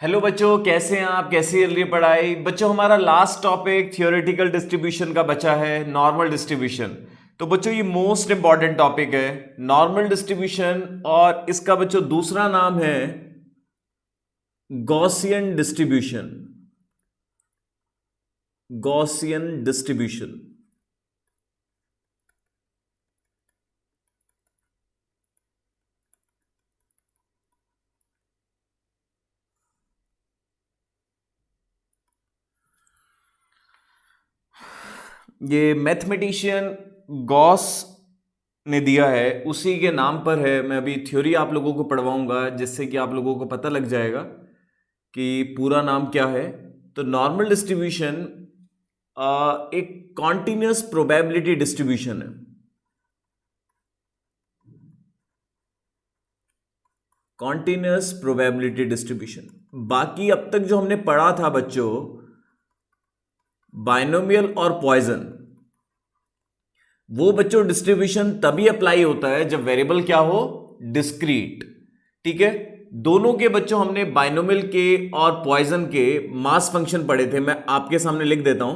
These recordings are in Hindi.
हेलो बच्चों, कैसे हैं आप? कैसी चल रही है पढ़ाई? बच्चों, हमारा लास्ट टॉपिक थियोरेटिकल डिस्ट्रीब्यूशन का बचा है, नॉर्मल डिस्ट्रीब्यूशन। तो बच्चों, ये मोस्ट इंपॉर्टेंट टॉपिक है नॉर्मल डिस्ट्रीब्यूशन, और इसका बच्चों दूसरा नाम है गॉसियन डिस्ट्रीब्यूशन। Gaussian distribution. ये मैथमेटिशियन गॉस ने दिया है, उसी के नाम पर है। मैं अभी थ्योरी आप लोगों को पढ़वाऊंगा, जिससे कि आप लोगों को पता लग जाएगा कि पूरा नाम क्या है। तो नॉर्मल डिस्ट्रीब्यूशन एक कॉन्टिन्यूस प्रोबेबिलिटी डिस्ट्रीब्यूशन है। Continuous probability distribution. बाकी अब तक जो हमने पढ़ा था बच्चों, बाइनोमियल और पॉइजन, वो बच्चों डिस्ट्रीब्यूशन तभी अप्लाई होता है जब वेरिएबल क्या हो, डिस्क्रीट। ठीक है, दोनों के बच्चों हमने बाइनोमियल के और पॉइजन के मास फंक्शन पढ़े थे। मैं आपके सामने लिख देता हूं,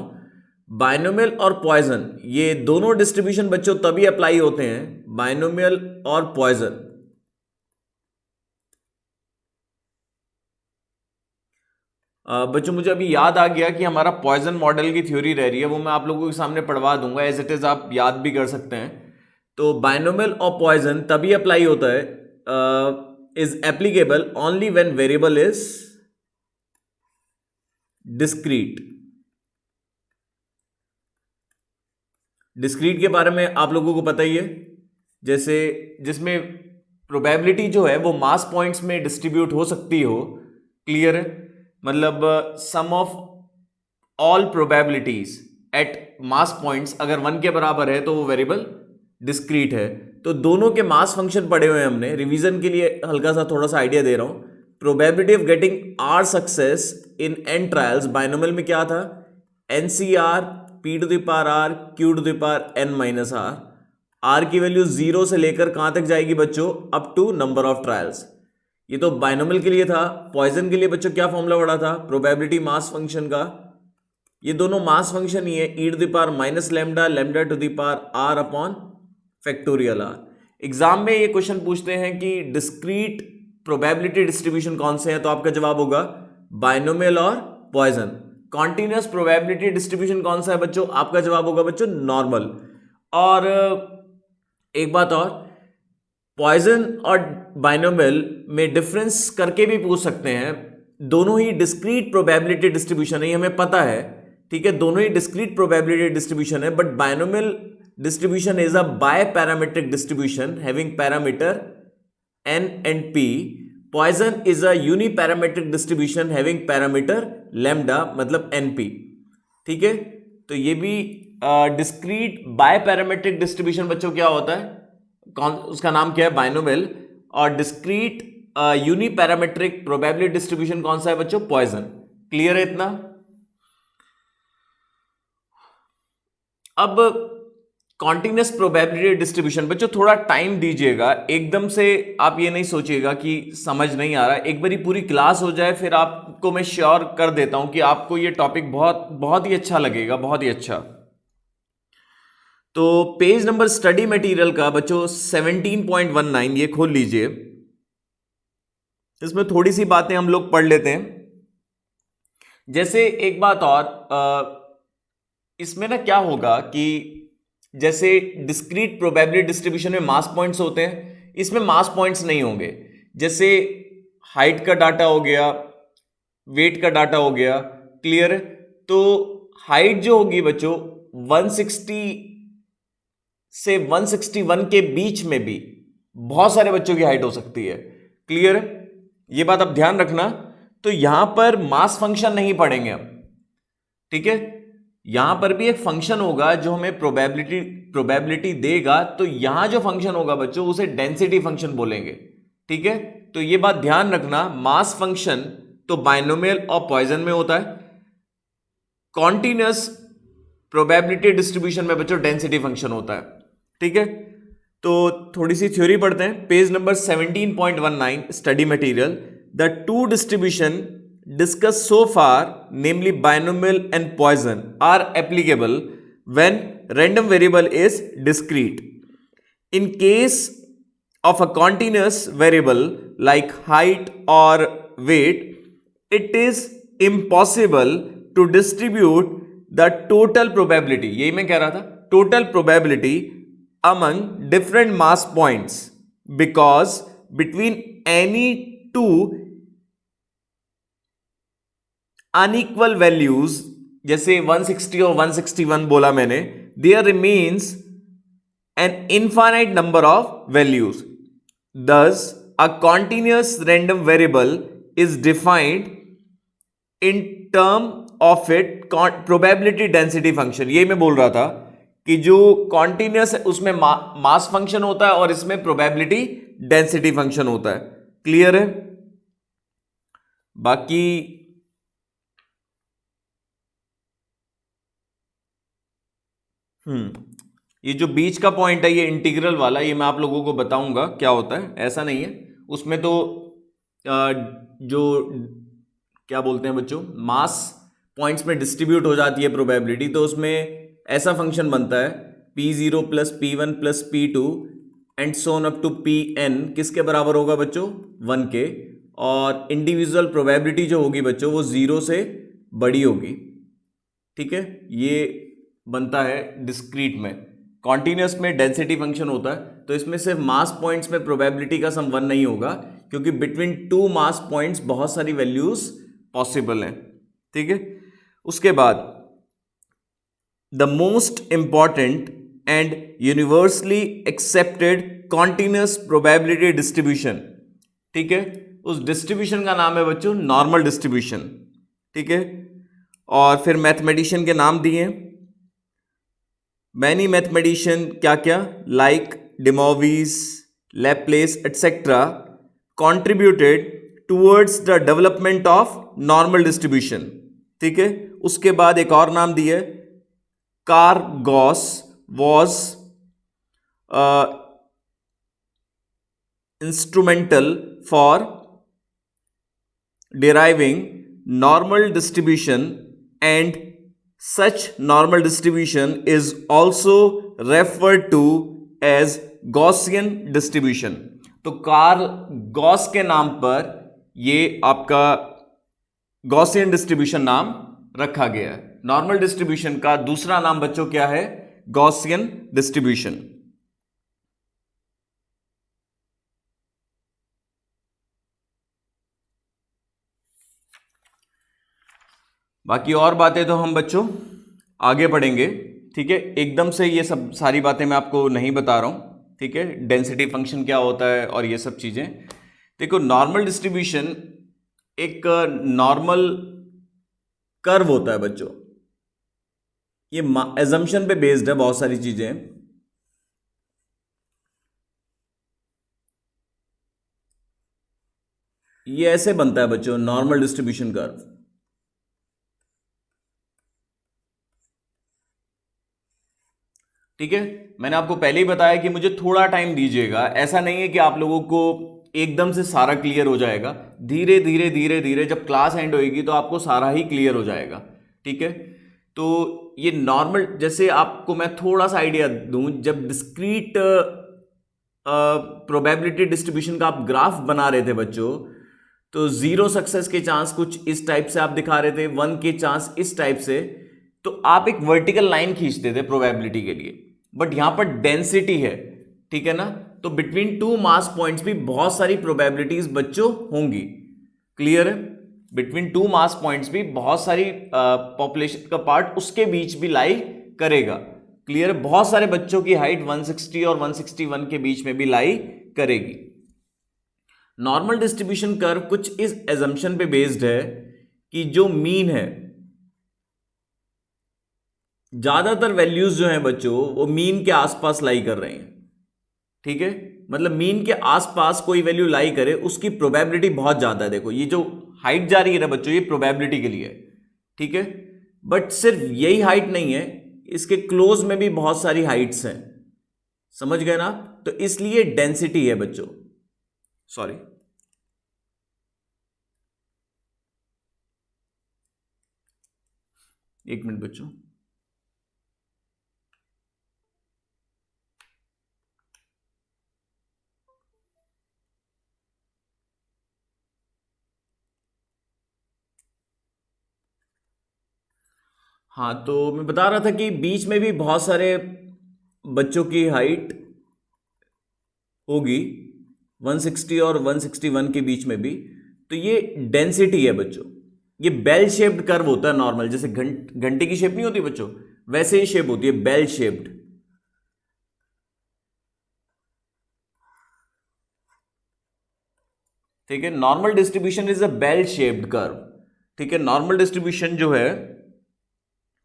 बाइनोमियल और पॉइजन, ये दोनों डिस्ट्रीब्यूशन बच्चों तभी अप्लाई होते हैं, बाइनोमियल और पॉइजन। बच्चों, मुझे अभी याद आ गया कि हमारा पॉइजन मॉडल की थ्योरी रह रही है, वो मैं आप लोगों के सामने पढ़वा दूंगा। एज इट इज आप याद भी कर सकते हैं। तो बाइनोमियल और पॉइजन तभी अप्लाई होता है, is applicable only when variable is discrete. Discrete के बारे में आप लोगों को पता ही है, जैसे जिसमें प्रोबेबिलिटी जो है वो मास पॉइंट्स में डिस्ट्रीब्यूट हो सकती हो। क्लियर है? मतलब sum of all probabilities at mass points अगर 1 के बराबर है तो वो वेरिएबल डिस्क्रीट है। तो दोनों के मास फंक्शन पढ़े हुए हैं हमने, रिवीजन के लिए हल्का सा थोड़ा सा आइडिया दे रहा हूं। Probability of getting R success in N trials, binomial में क्या था, NCR P to the power R Q to the power N minus R. R की वैल्यू 0 से लेकर कहां तक जाएगी बच्चों, up to number of trials. ये तो बाइनोमियल के लिए था। पॉइजन के लिए बच्चों क्या फॉर्मूला पड़ा था, प्रोबेबिलिटी मास फंक्शन का। ये दोनों मास फंक्शन ही है, e to the power minus lambda, lambda to the power r upon factorial r. Exam में ये क्वेश्चन पूछते हैं कि डिस्क्रीट प्रोबेबिलिटी डिस्ट्रीब्यूशन कौन से हैं, तो आपका जवाब होगा बाइनोमियल और पॉइजन। कॉन्टिन्यूस प्रोबेबिलिटी डिस्ट्रीब्यूशन कौन सा है बच्चों, आपका जवाब होगा बच्चों नॉर्मल। और एक बात और, पॉइजन और बाइनोमियल में डिफरेंस करके भी पूछ सकते हैं। दोनों ही डिस्क्रीट प्रोबेबिलिटी डिस्ट्रीब्यूशन है, हमें पता है। ठीक है, दोनों ही डिस्क्रीट प्रोबेबिलिटी डिस्ट्रीब्यूशन है, but binomial distribution is a bi parametric distribution having parameter n and p. Poisson is a uniparametric distribution having parameter lambda, मतलब np। ठीक है, तो ये भी डिस्क्रीट बाय पैरामीट्रिक डिस्ट्रीब्यूशन बच्चों क्या होता है, कौन उसका नाम क्या है, बाइनोमियल। और डिस्क्रीट यूनिपैरामीट्रिक प्रोबेबिलिटी डिस्ट्रीब्यूशन कौन सा है बच्चों, पॉइजन। क्लियर है इतना? अब कॉन्टिन्यूस प्रोबेबिलिटी डिस्ट्रीब्यूशन बच्चों थोड़ा टाइम दीजिएगा, एकदम से आप ये नहीं सोचिएगा कि समझ नहीं आ रहा। एक बारी पूरी क्लास हो जाए, फिर आपको मैं श्योर कर देता हूं कि आपको ये टॉपिक बहुत बहुत ही अच्छा लगेगा, बहुत ही अच्छा। तो पेज नंबर स्टडी मटेरियल का बच्चों 17.19 ये खोल लीजिए। इसमें थोड़ी सी बातें हम लोग पढ़ लेते हैं। जैसे एक बात और, इसमें ना क्या होगा कि जैसे डिस्क्रीट प्रोबेबिलिटी डिस्ट्रीब्यूशन में मास पॉइंट्स होते हैं, इसमें मास पॉइंट्स नहीं होंगे। जैसे हाइट का डाटा हो गया, वेट का डाटा हो गया। क्लियर है? तो हाइट जो होगी बच्चों 160 से 161 के बीच में भी बहुत सारे बच्चों की हाइट हो सकती है। क्लियर है? ये बात आप ध्यान रखना। तो यहां पर मास फंक्शन नहीं पढ़ेंगे हम। ठीक है, यहां पर भी एक फंक्शन होगा जो हमें प्रोबेबिलिटी देगा। तो यहां जो फंक्शन होगा बच्चों उसे डेंसिटी फंक्शन बोलेंगे। ठीक है, तो ये बात ध्यान रखना, मास फंक्शन तो बाइनोमियल और पॉइजन में होता है, कॉन्टिन्यूस प्रोबेबिलिटी डिस्ट्रीब्यूशन में बच्चों डेंसिटी फंक्शन होता है। ठीक है, तो थोड़ी सी थ्योरी पढ़ते हैं। Page number 17.19 study material, the two distribution discussed so far, namely binomial and Poisson, are applicable when random variable is discrete. In case of a continuous variable like height or weight, it is impossible to distribute the total probability, यही मैं कह रहा था, total probability among different mass points, because between any two unequal values, जैसे 160 और 161 बोला मैंने, there remains an infinite number of values. Thus, a continuous random variable is defined in term of its probability density function. ये मैं बोल रहा था कि जो continuous है उसमें mass function होता है और इसमें probability density function होता है. क्लियर है? बाकी ये जो बीच का पॉइंट है, ये इंटीग्रल वाला, ये मैं आप लोगों को बताऊंगा क्या होता है. ऐसा नहीं है, उसमें तो जो क्या बोलते हैं बच्चों, मास पॉइंट्स में डिस्ट्रीब्यूट हो जाती है प्रोबेबिलिटी, तो उसमें ऐसा फंक्शन बनता है P0 plus P1 plus P2 and so on up to Pn किसके बराबर होगा बच्चों, 1 के. और इंडिविजुअल प्रोबेबिलिटी जो होगी बच्चों वो 0 से बड़ी होगी. ठीक है, ये बनता है डिस्क्रीट में. कॉन्टिन्यूस में डेंसिटी फंक्शन होता है, तो इसमें सिर्फ मास पॉइंट्स में प्रोबेबिलिटी का सम 1 नहीं होगा, क्योंकि बिटवीन टू मास पॉइंट्स बहुत सारी वैल्यूज पॉसिबल हैं. ठीक है, उसके बाद the most important and universally accepted continuous probability distribution. ठीक है, उस डिस्ट्रीब्यूशन का नाम है बच्चों नॉर्मल डिस्ट्रीब्यूशन. ठीक है, और फिर मैथमेटिशियन के नाम दिए. मैनी मैथमेटिशियन क्या क्या, like de Moivre, Laplace etcetera, contributed towards the development of normal distribution. ठीक है, उसके बाद एक और नाम दिए, Carl Gauss was instrumental for deriving normal distribution, and such normal distribution is also referred to as Gaussian distribution. तो कार्ल गॉस के नाम पर ये आपका गॉसियन डिस्ट्रीब्यूशन नाम रखा गया है. नॉर्मल डिस्ट्रीब्यूशन का दूसरा नाम बच्चों क्या है, गॉसियन डिस्ट्रीब्यूशन. बाकी और बातें तो हम बच्चों आगे पढ़ेंगे. ठीक है, एकदम से ये सब सारी बातें मैं आपको नहीं बता रहा हूं. ठीक है, डेंसिटी फंक्शन क्या होता है और ये सब चीजें. देखो, नॉर्मल डिस्ट्रीब्यूशन एक नॉर्मल कर्व होता है बच्चों. ये एजम्पशन पे बेस्ड है बहुत सारी चीजें. ये ऐसे बनता है बच्चों नॉर्मल डिस्ट्रीब्यूशन कर्व. ठीक है, मैंने आपको पहले ही बताया कि मुझे थोड़ा टाइम दीजिएगा. ऐसा नहीं है कि आप लोगों को एकदम से सारा क्लियर हो जाएगा. धीरे धीरे धीरे धीरे जब क्लास एंड होएगी तो आपको सारा ही क्लियर हो जाएगा. ठीक है, तो ये नॉर्मल, जैसे आपको मैं थोड़ा सा आइडिया दूं, जब डिस्क्रीट प्रोबेबिलिटी डिस्ट्रीब्यूशन का आप ग्राफ बना रहे थे बच्चों, तो 0 सक्सेस के चांस कुछ इस टाइप से आप दिखा रहे थे, 1 के चांस इस टाइप से, तो आप एक वर्टिकल लाइन खींचते थे प्रोबेबिलिटी के लिए. बट यहां पर डेंसिटी है. ठीक है ना, तो बिटवीन टू मास पॉइंट्स भी बहुत सारी प्रोबेबिलिटीज बच्चों होंगी. क्लियर है, बिटवीन टू मास पॉइंट्स भी बहुत सारी पॉपुलेशन का पार्ट उसके बीच भी लाई करेगा. क्लियर है, बहुत सारे बच्चों की हाइट 160 और 161 के बीच में भी लाई करेगी. नॉर्मल डिस्ट्रीब्यूशन कर्व कुछ इस एजम्पशन पे बेस्ड है कि जो मीन है, ज्यादातर वैल्यूज जो हैं बच्चों वो मीन के आसपास लाई कर रहे हैं. ठीक है, मतलब मीन के आसपास कोई वैल्यू लाई करे उसकी प्रोबेबिलिटी बहुत ज्यादा है. देखो, ये जो हाइट जा रही है ना बच्चों, ये प्रोबेबिलिटी के लिए है. ठीक है, बट सिर्फ यही हाइट नहीं है, इसके क्लोज में भी बहुत सारी हाइट्स हैं. समझ गए ना, तो इसलिए डेंसिटी है बच्चों. सॉरी, एक मिनट बच्चों। हाँ, तो मैं बता रहा था कि बीच में भी बहुत सारे बच्चों की हाइट होगी 160 और 161 के बीच में भी। तो ये डेंसिटी है बच्चों। ये बेल शेप्ड कर्व होता है नॉर्मल, जैसे घंटे की शेप नहीं होती बच्चों, वैसे ही शेप होती है, बेल शेप्ड। ठीक है, normal distribution is a bell shaped curve. ठीक है, नॉर्मल डिस्ट्रीब्यूशन जो है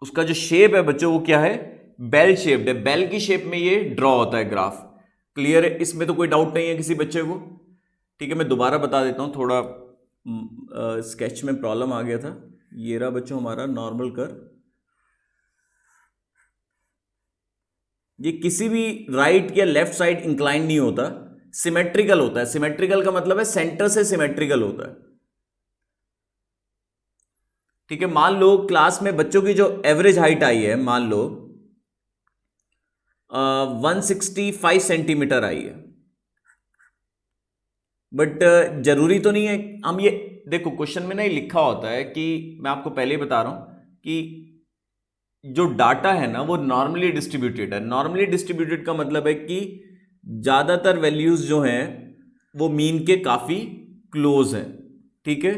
उसका जो शेप है बच्चों वो क्या है, बेल शेप्ड है। बेल की शेप में ये ड्रॉ होता है ग्राफ। क्लियर है, इसमें तो कोई डाउट नहीं है किसी बच्चे को। ठीक है, मैं दोबारा बता देता हूं, थोड़ा स्केच में प्रॉब्लम आ गया था। ये रहा बच्चों हमारा नॉर्मल कर्व। ये किसी भी राइट या लेफ्ट साइड इंक्लाइन नहीं होता, सिमेट्रिकल होता है। सिमेट्रिकल का मतलब है सेंटर से सिमेट्रिकल होता है। ठीक है, मान लो क्लास में बच्चों की जो एवरेज हाइट आई है, मान लो 165 सेंटीमीटर आई है। बट जरूरी तो नहीं है हम ये देखो, क्वेश्चन में ना ये लिखा होता है कि मैं आपको पहले ही बता रहा हूं कि जो डाटा है ना वो नॉर्मली डिस्ट्रीब्यूटेड है। नॉर्मली डिस्ट्रीब्यूटेड का मतलब है कि ज्यादातर वैल्यूज जो हैं वो मीन के काफी क्लोज हैं। ठीक है,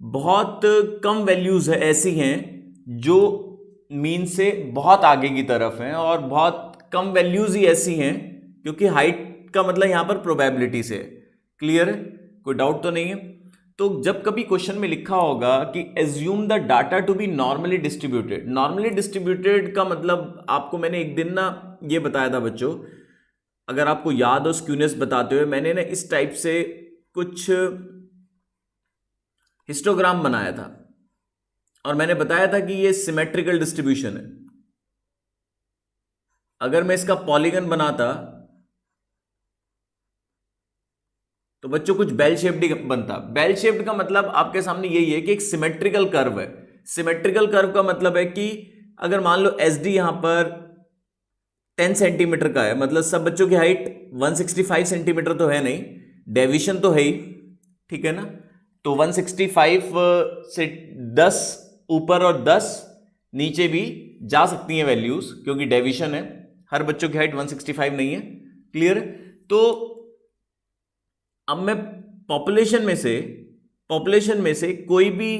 बहुत कम वैल्यूज है ऐसी हैं जो मीन से बहुत आगे की तरफ हैं, और बहुत कम वैल्यूज ही ऐसी हैं क्योंकि हाइट का मतलब यहां पर प्रोबेबिलिटी से। क्लियर है, कोई डाउट तो नहीं है। तो जब कभी क्वेश्चन में लिखा होगा कि assume the data to be normally distributed, normally distributed का मतलब आपको मैंने एक दिन ना ये बताया था बच्चों, अगर आपको याद हो स्क्यूनेस बताते हुए मैंने ना इस टाइप से कुछ हिस्टोग्राम बनाया था और मैंने बताया था कि ये सिमेट्रिकल डिस्ट्रीब्यूशन है। अगर मैं इसका पॉलीगन बनाता तो बच्चों कुछ बेल शेप्ड ही बनता। बेल शेप्ड का मतलब आपके सामने यही है कि एक सिमेट्रिकल कर्व है। सिमेट्रिकल कर्व का मतलब है कि अगर मान लो एस डी यहां पर 10 सेंटीमीटर का है, मतलब सब बच्चों की हाइट 165 सेंटीमीटर तो है नहीं, डेविएशन तो है ही। ठीक है ना, तो 165 से 10 ऊपर और 10 नीचे भी जा सकती हैं वैल्यूज, क्योंकि डेविएशन है। हर बच्चों की हाइट 165 नहीं है। क्लियर, तो अब मैं पॉपुलेशन में से कोई भी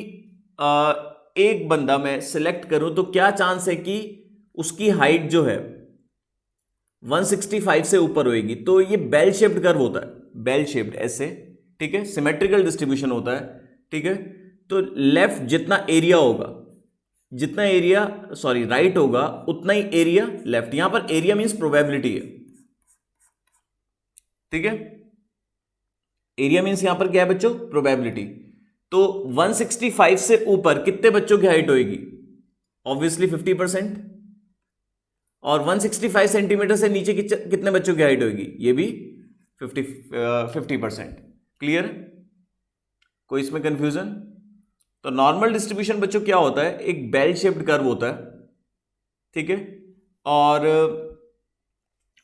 एक बंदा मैं सिलेक्ट करूं तो क्या चांस है कि उसकी हाइट जो है 165 से ऊपर होएगी। तो ये बेल शेप्ड कर्व होता है, बेल शेप्ड ऐसे। ठीक है, सिमेट्रिकल डिस्ट्रीब्यूशन होता है। ठीक है, तो लेफ्ट जितना एरिया होगा, जितना एरिया सॉरी राइट होगा उतना ही एरिया लेफ्ट। यहां पर एरिया मींस प्रोबेबिलिटी है। ठीक है, एरिया मींस यहां पर क्या है बच्चों, प्रोबेबिलिटी। तो 165 से ऊपर कितने बच्चों की हाइट होगी, ऑब्वियसली 50%। और 165 सेंटीमीटर से नीचे कितने बच्चों की हाइट होगी, ये भी 50%। क्लियर, कोई इसमें कंफ्यूजन? तो नॉर्मल डिस्ट्रीब्यूशन बच्चों क्या होता है, एक बेल शेप्ड कर्व होता है। ठीक है, और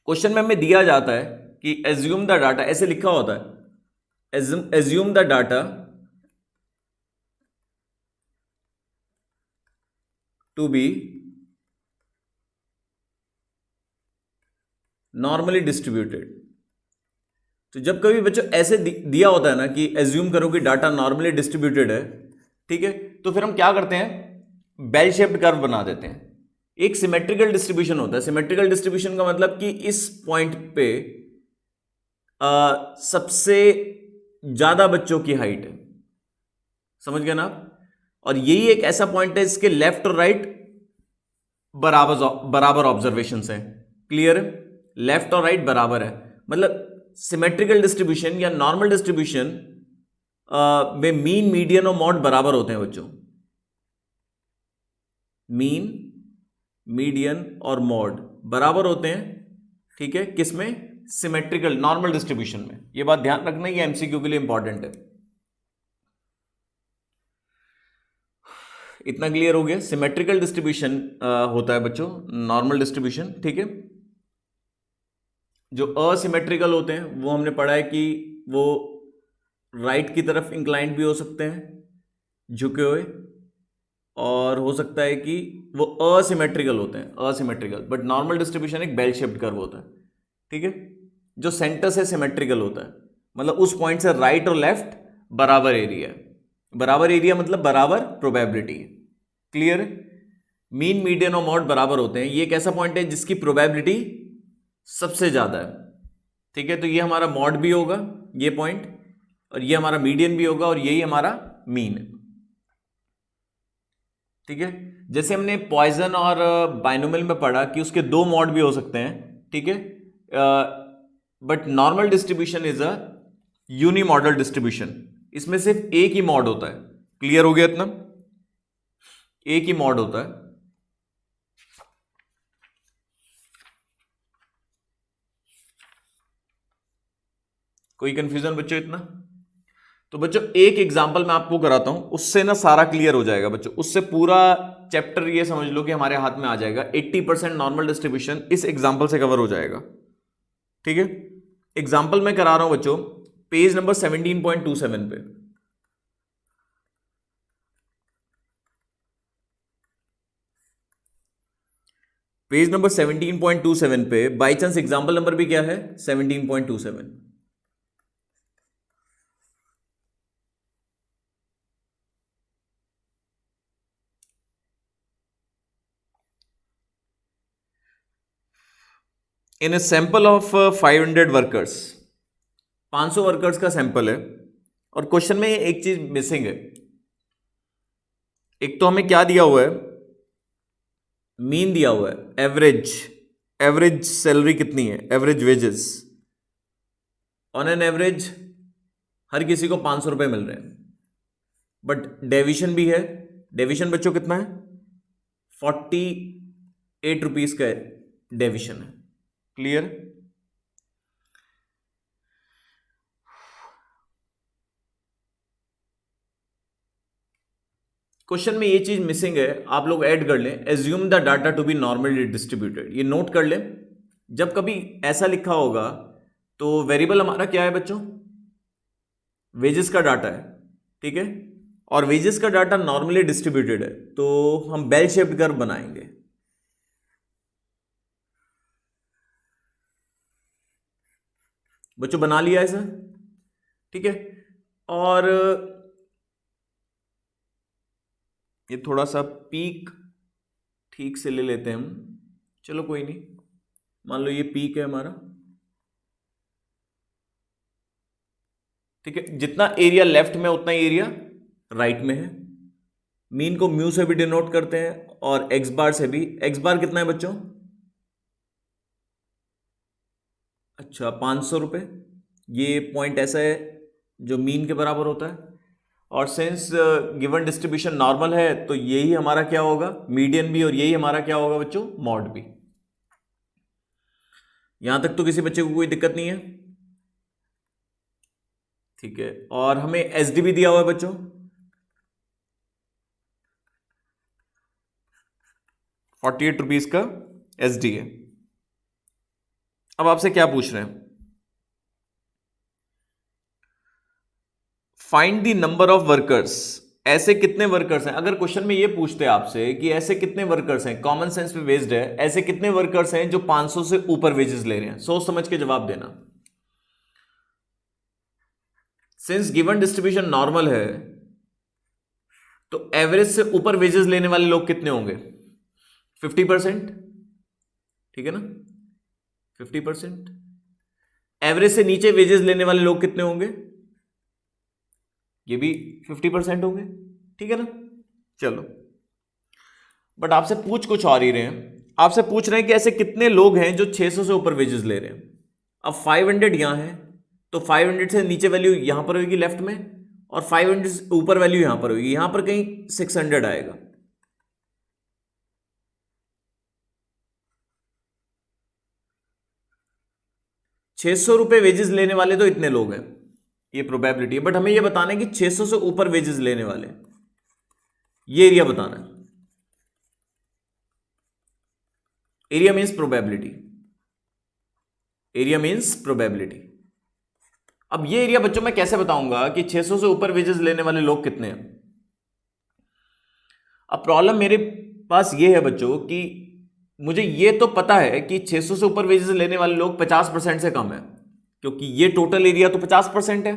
क्वेश्चन में हमें दिया जाता है कि एज्यूम द डाटा, ऐसे लिखा होता है assume the data to be normally distributed। तो जब कभी बच्चों ऐसे दिया होता है ना कि एज्यूम करो कि डाटा नॉर्मली डिस्ट्रीब्यूटेड है, ठीक है, तो फिर हम क्या करते हैं, बेल शेप्ड कर्व बना देते हैं। एक सिमेट्रिकल डिस्ट्रीब्यूशन होता है। सिमेट्रिकल डिस्ट्रीब्यूशन का मतलब कि इस पॉइंट पे सबसे ज्यादा बच्चों की हाइट है। समझ गए ना आप? और यही एक ऐसा पॉइंट है इसके लेफ्ट और राइट बराबर ऑब्जर्वेशन है। क्लियर है, लेफ्ट और राइट बराबर है, मतलब सिमेट्रिकल डिस्ट्रीब्यूशन या नॉर्मल डिस्ट्रीब्यूशन में मीन, मीडियन और मॉड बराबर होते हैं बच्चों। मीन, मीडियन और मॉड बराबर होते हैं। ठीक है, किसमें, सिमेट्रिकल नॉर्मल डिस्ट्रीब्यूशन में। यह बात ध्यान रखना, ये एमसीक्यू के लिए इंपॉर्टेंट है। इतना क्लियर हो गया। सिमेट्रिकल डिस्ट्रीब्यूशन होता है बच्चों नॉर्मल डिस्ट्रीब्यूशन, ठीक है। जो असिमेट्रिकल होते हैं वो हमने पढ़ा है कि वो राइट की तरफ इंक्लाइंड भी हो सकते हैं झुके हुए, और हो सकता है कि वो असिमेट्रिकल होते हैं, असिमेट्रिकल। बट नॉर्मल डिस्ट्रीब्यूशन एक बेल शेप्ड कर्व होता है, ठीक है, जो सेंटर से सिमेट्रिकल होता है, मतलब उस पॉइंट से राइट और लेफ्ट बराबर एरिया है। बराबर एरिया मतलब बराबर प्रोबेबिलिटी है, क्लियर है। मीन मीडियन और मॉड बराबर होते हैं। ये एक ऐसा पॉइंट है जिसकी प्रोबेबिलिटी सबसे ज्यादा है, ठीक है। तो ये हमारा मॉड भी होगा ये पॉइंट, और ये हमारा मीडियन भी होगा, और यही हमारा मीन है, ठीक है। जैसे हमने पॉइजन और बाइनोमियल में पढ़ा कि उसके दो मॉड भी हो सकते हैं, ठीक है। But normal distribution is a unimodal distribution, इसमें सिर्फ एक ही मॉड होता है। क्लियर हो गया इतना? एक ही मॉड होता है। कोई कंफ्यूजन बच्चों इतना? तो बच्चों एक एग्जांपल मैं आपको कराता हूं, उससे ना सारा क्लियर हो जाएगा बच्चों। उससे पूरा चैप्टर ये समझ लो कि हमारे हाथ में आ जाएगा। 80% नॉर्मल डिस्ट्रीब्यूशन इस एग्जांपल से कवर हो जाएगा, ठीक है। एग्जांपल मैं करा रहा हूं बच्चों पेज नंबर 17.27 पे। पेज नंबर 17.27 पे बाई चांस एग्जांपल नंबर भी क्या है? 17.27। In a sample of 500 workers, 500 workers का सैंपल है, और क्वेश्चन में एक चीज मिसिंग है। एक तो हमें क्या दिया हुआ है? मीन दिया हुआ है, एवरेज, एवरेज सैलरी कितनी है, average wages. On an average हर किसी को 500 रुपए मिल रहे हैं, बट डेविएशन भी है। डेविएशन बच्चों कितना है? 48 रुपीज का डेविएशन है, क्लियर। क्वेश्चन में ये चीज मिसिंग है, आप लोग ऐड कर लें। Assume the data to be normally distributed, ये नोट कर लें। जब कभी ऐसा लिखा होगा तो वेरिएबल हमारा क्या है बच्चों? वेजेस का डाटा है, ठीक है। और वेजेस का डाटा नॉर्मली डिस्ट्रीब्यूटेड है, तो हम बेल शेप्ड कर्व बनाएंगे। बच्चों बना लिया ऐसा, ठीक है। और ये थोड़ा सा पीक ठीक से ले लेते हैं हम, चलो कोई नहीं। मान लो ये पीक है हमारा, ठीक है। जितना एरिया लेफ्ट में उतना एरिया राइट में है। मीन को म्यू से भी डिनोट करते हैं, और एक्स बार से भी। एक्स बार कितना है बच्चों? अच्छा, 500 रुपये। ये पॉइंट ऐसा है जो मीन के बराबर होता है, और सिंस गिवन डिस्ट्रीब्यूशन नॉर्मल है तो यही हमारा क्या होगा? मीडियन भी, और यही हमारा क्या होगा बच्चों? मॉड भी। यहां तक तो किसी बच्चे को कोई दिक्कत नहीं है, ठीक है। और हमें एसडी भी दिया हुआ है बच्चों, 48 रुपीज का एसडी है। अब आपसे क्या पूछ रहे हैं? Find the number of workers, ऐसे कितने वर्कर्स हैं। अगर क्वेश्चन में ये पूछते हैं आपसे कि ऐसे कितने वर्कर्स हैं, कॉमन सेंस पे बेस्ड है, ऐसे कितने वर्कर्स हैं जो 500 से ऊपर वेजेस ले रहे हैं, सोच समझ के जवाब देना। सिंस गिवन डिस्ट्रीब्यूशन नॉर्मल है तो एवरेज से ऊपर वेजेस लेने वाले लोग कितने होंगे? 50%, ठीक है ना, 50%। एवरेज से नीचे वेजेस लेने वाले लोग कितने होंगे? ये भी 50% होंगे, ठीक है ना। चलो, बट आपसे पूछ कुछ और ही रहे हैं। आपसे पूछ रहे हैं कि ऐसे कितने लोग हैं जो 600 से ऊपर वेजेस ले रहे हैं। अब 500 यहां है, तो 500 से नीचे वैल्यू यहां पर होगी लेफ्ट में, और 500 से ऊपर वैल्यू यहां पर होगी, यहां पर कहीं 600 आएगा। ₹600 वेजेस लेने वाले तो इतने लोग हैं, ये प्रोबेबिलिटी है। बट हमें ये बताना है कि 600 से ऊपर वेजेस लेने वाले, ये एरिया बताना है। Area means probability, area means probability. अब ये एरिया बच्चों मैं कैसे बताऊंगा कि 600 से ऊपर वेजेस लेने वाले लोग कितने हैं। अब प्रॉब्लम मेरे पास ये है बच्चों कि मुझे ये तो पता है कि 600 से ऊपर वेजेस लेने वाले लोग 50% से कम है, क्योंकि ये टोटल एरिया तो 50% है।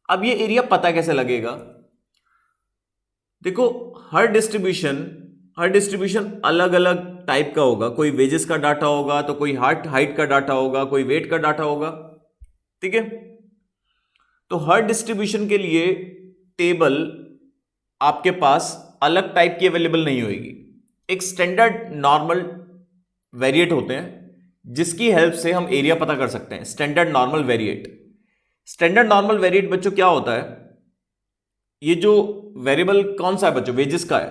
अब ये एरिया पता कैसे लगेगा? देखो, हर डिस्ट्रीब्यूशन अलग अलग टाइप का होगा। कोई वेजेस का डाटा होगा, तो कोई हाइट का डाटा होगा, कोई वेट का डाटा होगा, ठीक है। तो हर डिस्ट्रीब्यूशन के लिए टेबल आपके पास अलग टाइप की अवेलेबल नहीं होगी। एक स्टैंडर्ड नॉर्मल वेरिएट होते हैं जिसकी हेल्प से हम एरिया पता कर सकते हैं। Standard normal variate, standard normal variate बच्चों क्या होता है? ये जो वेरिएबल कौन सा है बच्चों? वेजेस का है,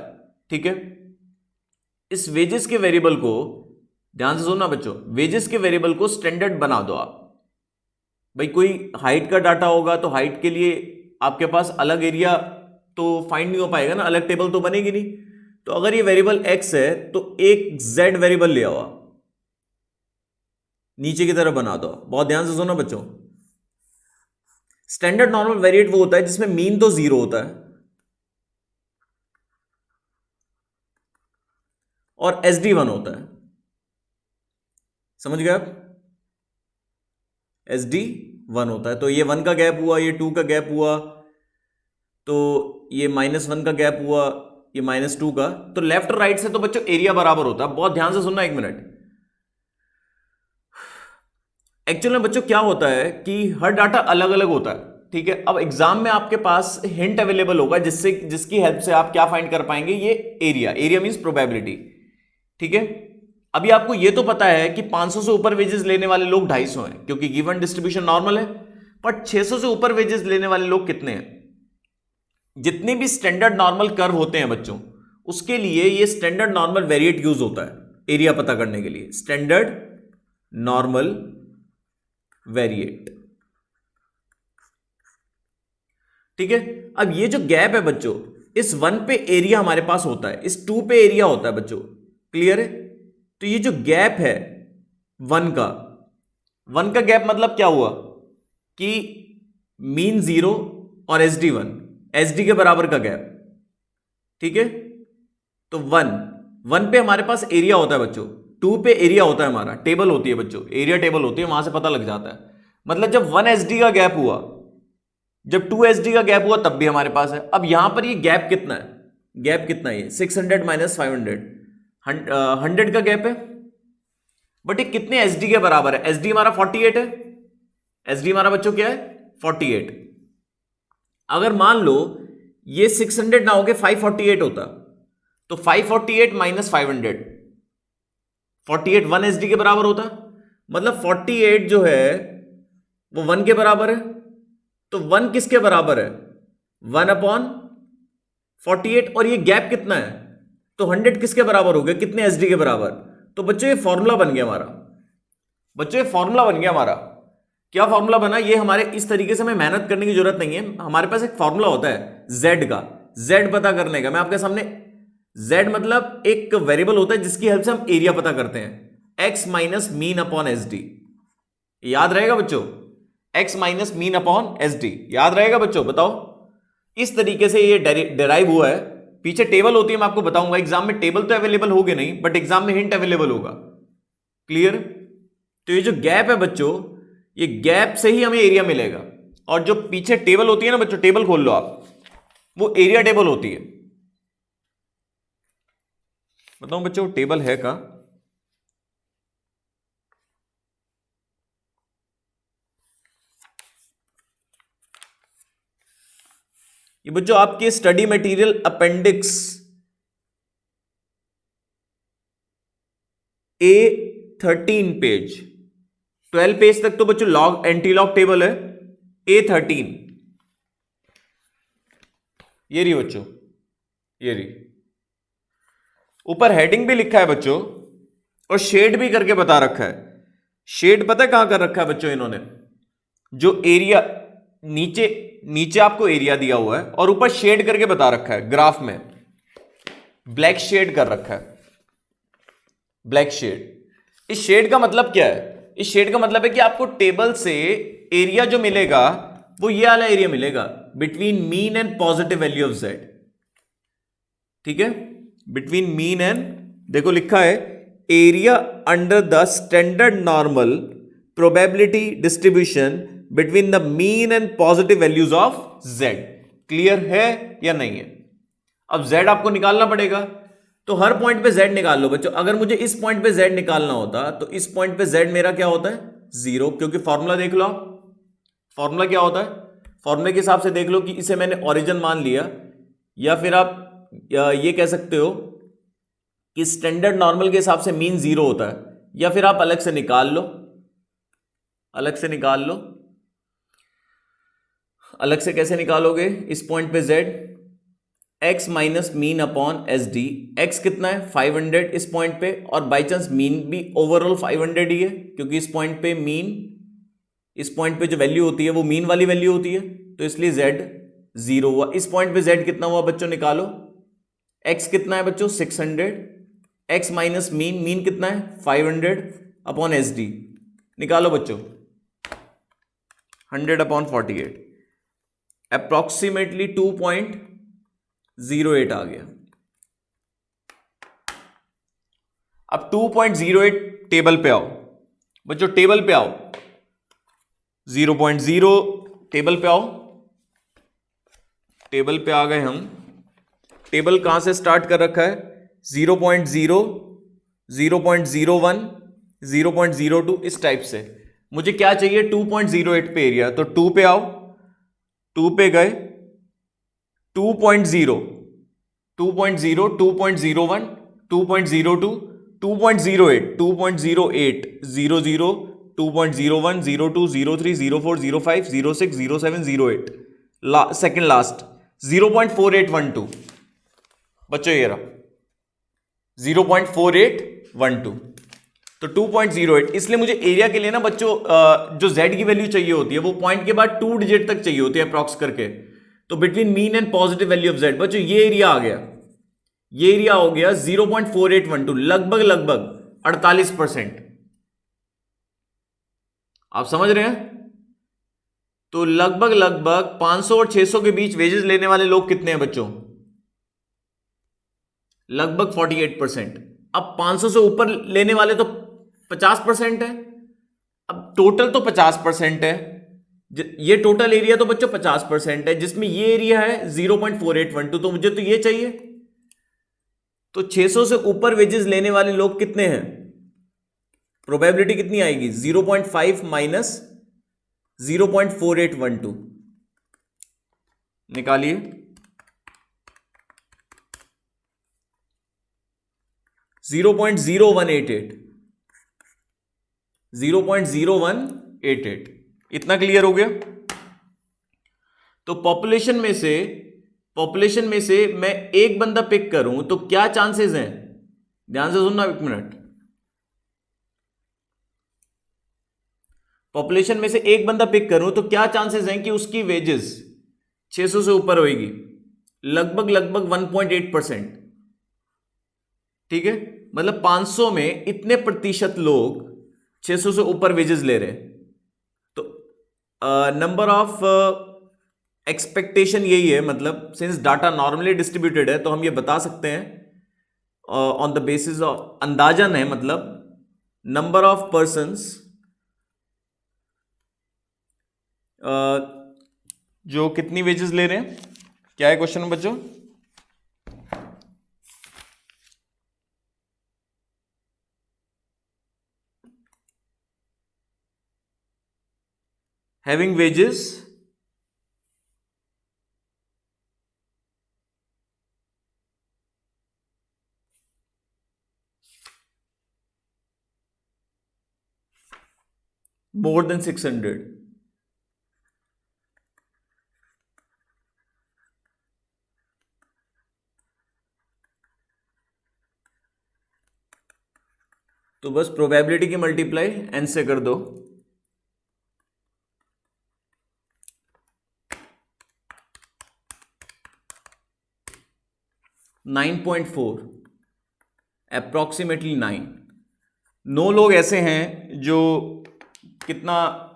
ठीक है। इस वेजेस के वेरिएबल को ध्यान से सुनना बच्चों, वेजेस के वेरिएबल को स्टैंडर्ड बना दो आप। भाई कोई हाइट का डाटा होगा तो हाइट के लिए आपके पास अलग एरिया तो फाइंड नहीं हो पाएगा ना, अलग टेबल तो बनेगी नहीं। तो अगर ये वेरिएबल x है तो एक z वेरिएबल ले आओ, नीचे की तरफ बना दो। बहुत ध्यान से सुनो बच्चों, स्टैंडर्ड नॉर्मल वेरिएट वो होता है जिसमें मीन तो 0 होता है और SD 1 होता है। समझ गए आप? SD 1 होता है। तो ये 1 का गैप हुआ, ये 2 का गैप हुआ, तो ये -1 का गैप हुआ, ये -2 का। तो लेफ्ट और राइट से तो बच्चों एरिया बराबर होता है। बहुत ध्यान से सुनना, एक मिनट। एक्चुअल में बच्चों क्या होता है कि हर डाटा अलग अलग होता है, ठीक है। अब एग्जाम में आपके पास हिंट अवेलेबल होगा जिसकी हेल्प से आप क्या फाइंड कर पाएंगे? ये एरिया मींस प्रोबेबिलिटी, ठीक है। अभी आपको ये तो पता है कि 500 से ऊपर वेजेस लेने वाले लोग 250 हैं, क्योंकि गिवन डिस्ट्रीब्यूशन नॉर्मल है। पर 600 से ऊपर वेजेस लेने वाले लोग कितने हैं? जितने भी स्टैंडर्ड नॉर्मल कर्व होते हैं बच्चों, उसके लिए ये स्टैंडर्ड नॉर्मल वेरिएट यूज होता है एरिया पता करने के लिए। स्टैंडर्ड नॉर्मल वेरिएट, ठीक है। अब ये जो गैप है बच्चों, इस 1 पे एरिया हमारे पास होता है, इस 2 पे एरिया होता है बच्चों, क्लियर है। तो ये जो गैप है 1 का गैप मतलब क्या हुआ कि मीन 0 और SD 1 के बराबर का गैप, ठीक है। तो 1 पे हमारे पास एरिया होता है बच्चों, 2 पे एरिया होता है, हमारा टेबल होती है बच्चों, एरिया टेबल होती है, वहां से पता लग जाता है। मतलब जब 1 SD का गैप हुआ, जब 2 SD का गैप हुआ, तब भी हमारे पास है। अब यहां पर ये गैप कितना है? गैप कितना है? 600 - 500, 100 का गैप है। बट ये कितने SD के बराबर है? SD हमारा 48 है। SD हमारा बच्चों क्या है? 48। अगर मान लो ये 600 ना होके 548 होता, तो 548 - 500, 48 1 SD के बराबर होता। मतलब 48 जो है वो 1 के बराबर है। तो 1 किसके बराबर है? 1/48। और ये गैप कितना है? तो 100 किसके बराबर हो गया? कितने SD के बराबर? तो बच्चों ये फॉर्मूला बन गया हमारा। बच्चों ये फॉर्मूला बन गया हमारा। क्या फॉर्मूला बना? ये हमारे इस तरीके से हमें मेहनत करने की जरूरत नहीं है। हमारे पास एक फॉर्मूला होता है Z का, Z पता करने का। मैं आपके सामने, Z मतलब एक वेरिएबल होता है जिसकी हेल्प से हम एरिया पता करते हैं। x minus mean upon SD, याद रहेगा बच्चों? x minus mean upon SD याद रहेगा बच्चों? बताओ। इस तरीके से ये डेराइव हुआ है। पीछे टेबल होती है, मैं आपको बताऊंगा। एग्जाम में टेबल तो अवेलेबल होगी नहीं, बट एग्जाम में हिंट अवेलेबल होगा, क्लियर। तो ये जो गैप है बच्चों, ये गैप से ही हमें एरिया मिलेगा। और जो पीछे टेबल होती है ना बच्चों, टेबल खोल लो आप, वो एरिया टेबल होती है। बताओ बच्चों, टेबल है का? ये बच्चों आपके study material appendix A13 page, 12 page तक तो बच्चों लॉग एंटी लॉग टेबल है। A13 ये रही बच्चों, ये रही। ऊपर हेडिंग भी लिखा है बच्चों, और शेड भी करके बता रखा है। शेड पता है कहां कर रखा है बच्चों इन्होंने? जो एरिया नीचे आपको एरिया दिया हुआ है और ऊपर शेड करके बता रखा है ग्राफ में। ब्लैक शेड कर रखा है, ब्लैक शेड। इस शेड का मतलब क्या है? इस शेड का मतलब है कि आपको टेबल से एरिया जो मिलेगा वो ये वाला एरिया मिलेगा between mean and positive value of Z. ठीक है, बिटवीन मीन एंड, देखो लिखा है area under the standard normal probability distribution between the mean and positive values of Z. Clear है या नहीं है? अब z आपको निकालना पड़ेगा, तो हर पॉइंट पे z निकाल लो बच्चों। अगर मुझे इस पॉइंट पे z निकालना होता तो इस पॉइंट पे z मेरा क्या होता है? 0, क्योंकि फॉर्मूला देख लो। फॉर्मूला क्या होता है? फॉर्मूले के हिसाब से देख लो कि इसे मैंने ओरिजिन मान लिया, या फिर आप ये कह सकते हो कि स्टैंडर्ड नॉर्मल के हिसाब से मीन 0 होता है, या फिर आप अलग से निकाल लो, अलग से निकाल लो। अलग से कैसे निकालोगे? इस पॉइंट पे z, x minus mean upon S D. X कितना है? 500 इस पॉइंट पे, और बाई चांस मीन भी ओवरऑल 500 ही है, क्योंकि इस पॉइंट पे मीन, इस पॉइंट पे जो वैल्यू होती है वो मीन वाली वैल्यू होती है, तो इसलिए z 0 हुआ। इस पॉइंट पे z कितना हुआ बच्चों? निकालो। x कितना है बच्चों? 600। x माइनस मीन, मीन कितना है? 500 अपॉन एस डी। निकालो बच्चों, 100 अपॉन 48, अप्रोक्सीमेटली 2.08 आ गया। अब 2.08 टेबल पे आओ बच्चों, टेबल पे आओ। 0.0 टेबल पे आओ, टेबल पे आ गए हम। टेबल कहां से स्टार्ट कर रखा है? 0.0, 0.01, 0.02, इस टाइप से। मुझे क्या चाहिए? 2.08 पे एरिया, तो 2 पे आओ, 2 पे गए, 2.0, 2.0, 2.01, 2.02, 2.08, 2.08, 00, 2.01, 02, 03, 04, 05, 06, 07, 08, सेकेंड लास्ट 0.4812 बच्चों, ये रहा 0.4812। तो 2.08, इसलिए मुझे एरिया के लिए ना बच्चों जो z की वैल्यू चाहिए होती है वो पॉइंट के बाद 2 डिजिट तक चाहिए होती है अप्रॉक्स करके। तो between mean and positive value of z बच्चों ये एरिया आ गया, ये एरिया हो गया 0.4812, लगभग लगभग 48%। आप समझ रहे हैं? तो लगभग लगभग 500 और 600 के बीच वेजेस लेने वाले लोग कितने हैं बच्चों? लगभग 48%। अब 500 से ऊपर लेने वाले तो 50% है। अब टोटल तो 50% है, ये टोटल एरिया तो बच्चों 50% है, जिसमें ये एरिया है 0.4812, तो मुझे तो ये चाहिए। तो 600 से ऊपर वेजेस लेने वाले लोग कितने हैं? प्रोबेबिलिटी कितनी आएगी? 0.5 माइनस 0.4812, निकालिए। 0.0188, 0.0188, इतना क्लियर हो गया? तो पॉपुलेशन में से मैं एक बंदा पिक करूं तो क्या चांसेस हैं? ध्यान से सुनना एक मिनट। पॉपुलेशन में से एक बंदा पिक करूं तो क्या चांसेस हैं कि उसकी वेजेस 600 से ऊपर होगी? लगभग लगभग 1.8%। ठीक है, मतलब 500 में इतने प्रतिशत लोग 600 से ऊपर वेजेस ले रहे हैं। तो नंबर ऑफ एक्सपेक्टेशन यही है, मतलब सिंस डाटा नॉर्मली डिस्ट्रीब्यूटेड है तो हम ये बता सकते हैं ऑन द बेसिस ऑफ, अंदाजन है, मतलब नंबर ऑफ पर्संस जो कितनी वेजेस ले रहे हैं। क्या है क्वेश्चन बच्चों? Having wages more than 600। तो बस प्रोबेबिलिटी की मल्टीप्लाई n से कर दो। 9.4, अप्रोक्सीमेटली 9। 9 लोग ऐसे हैं जो कितना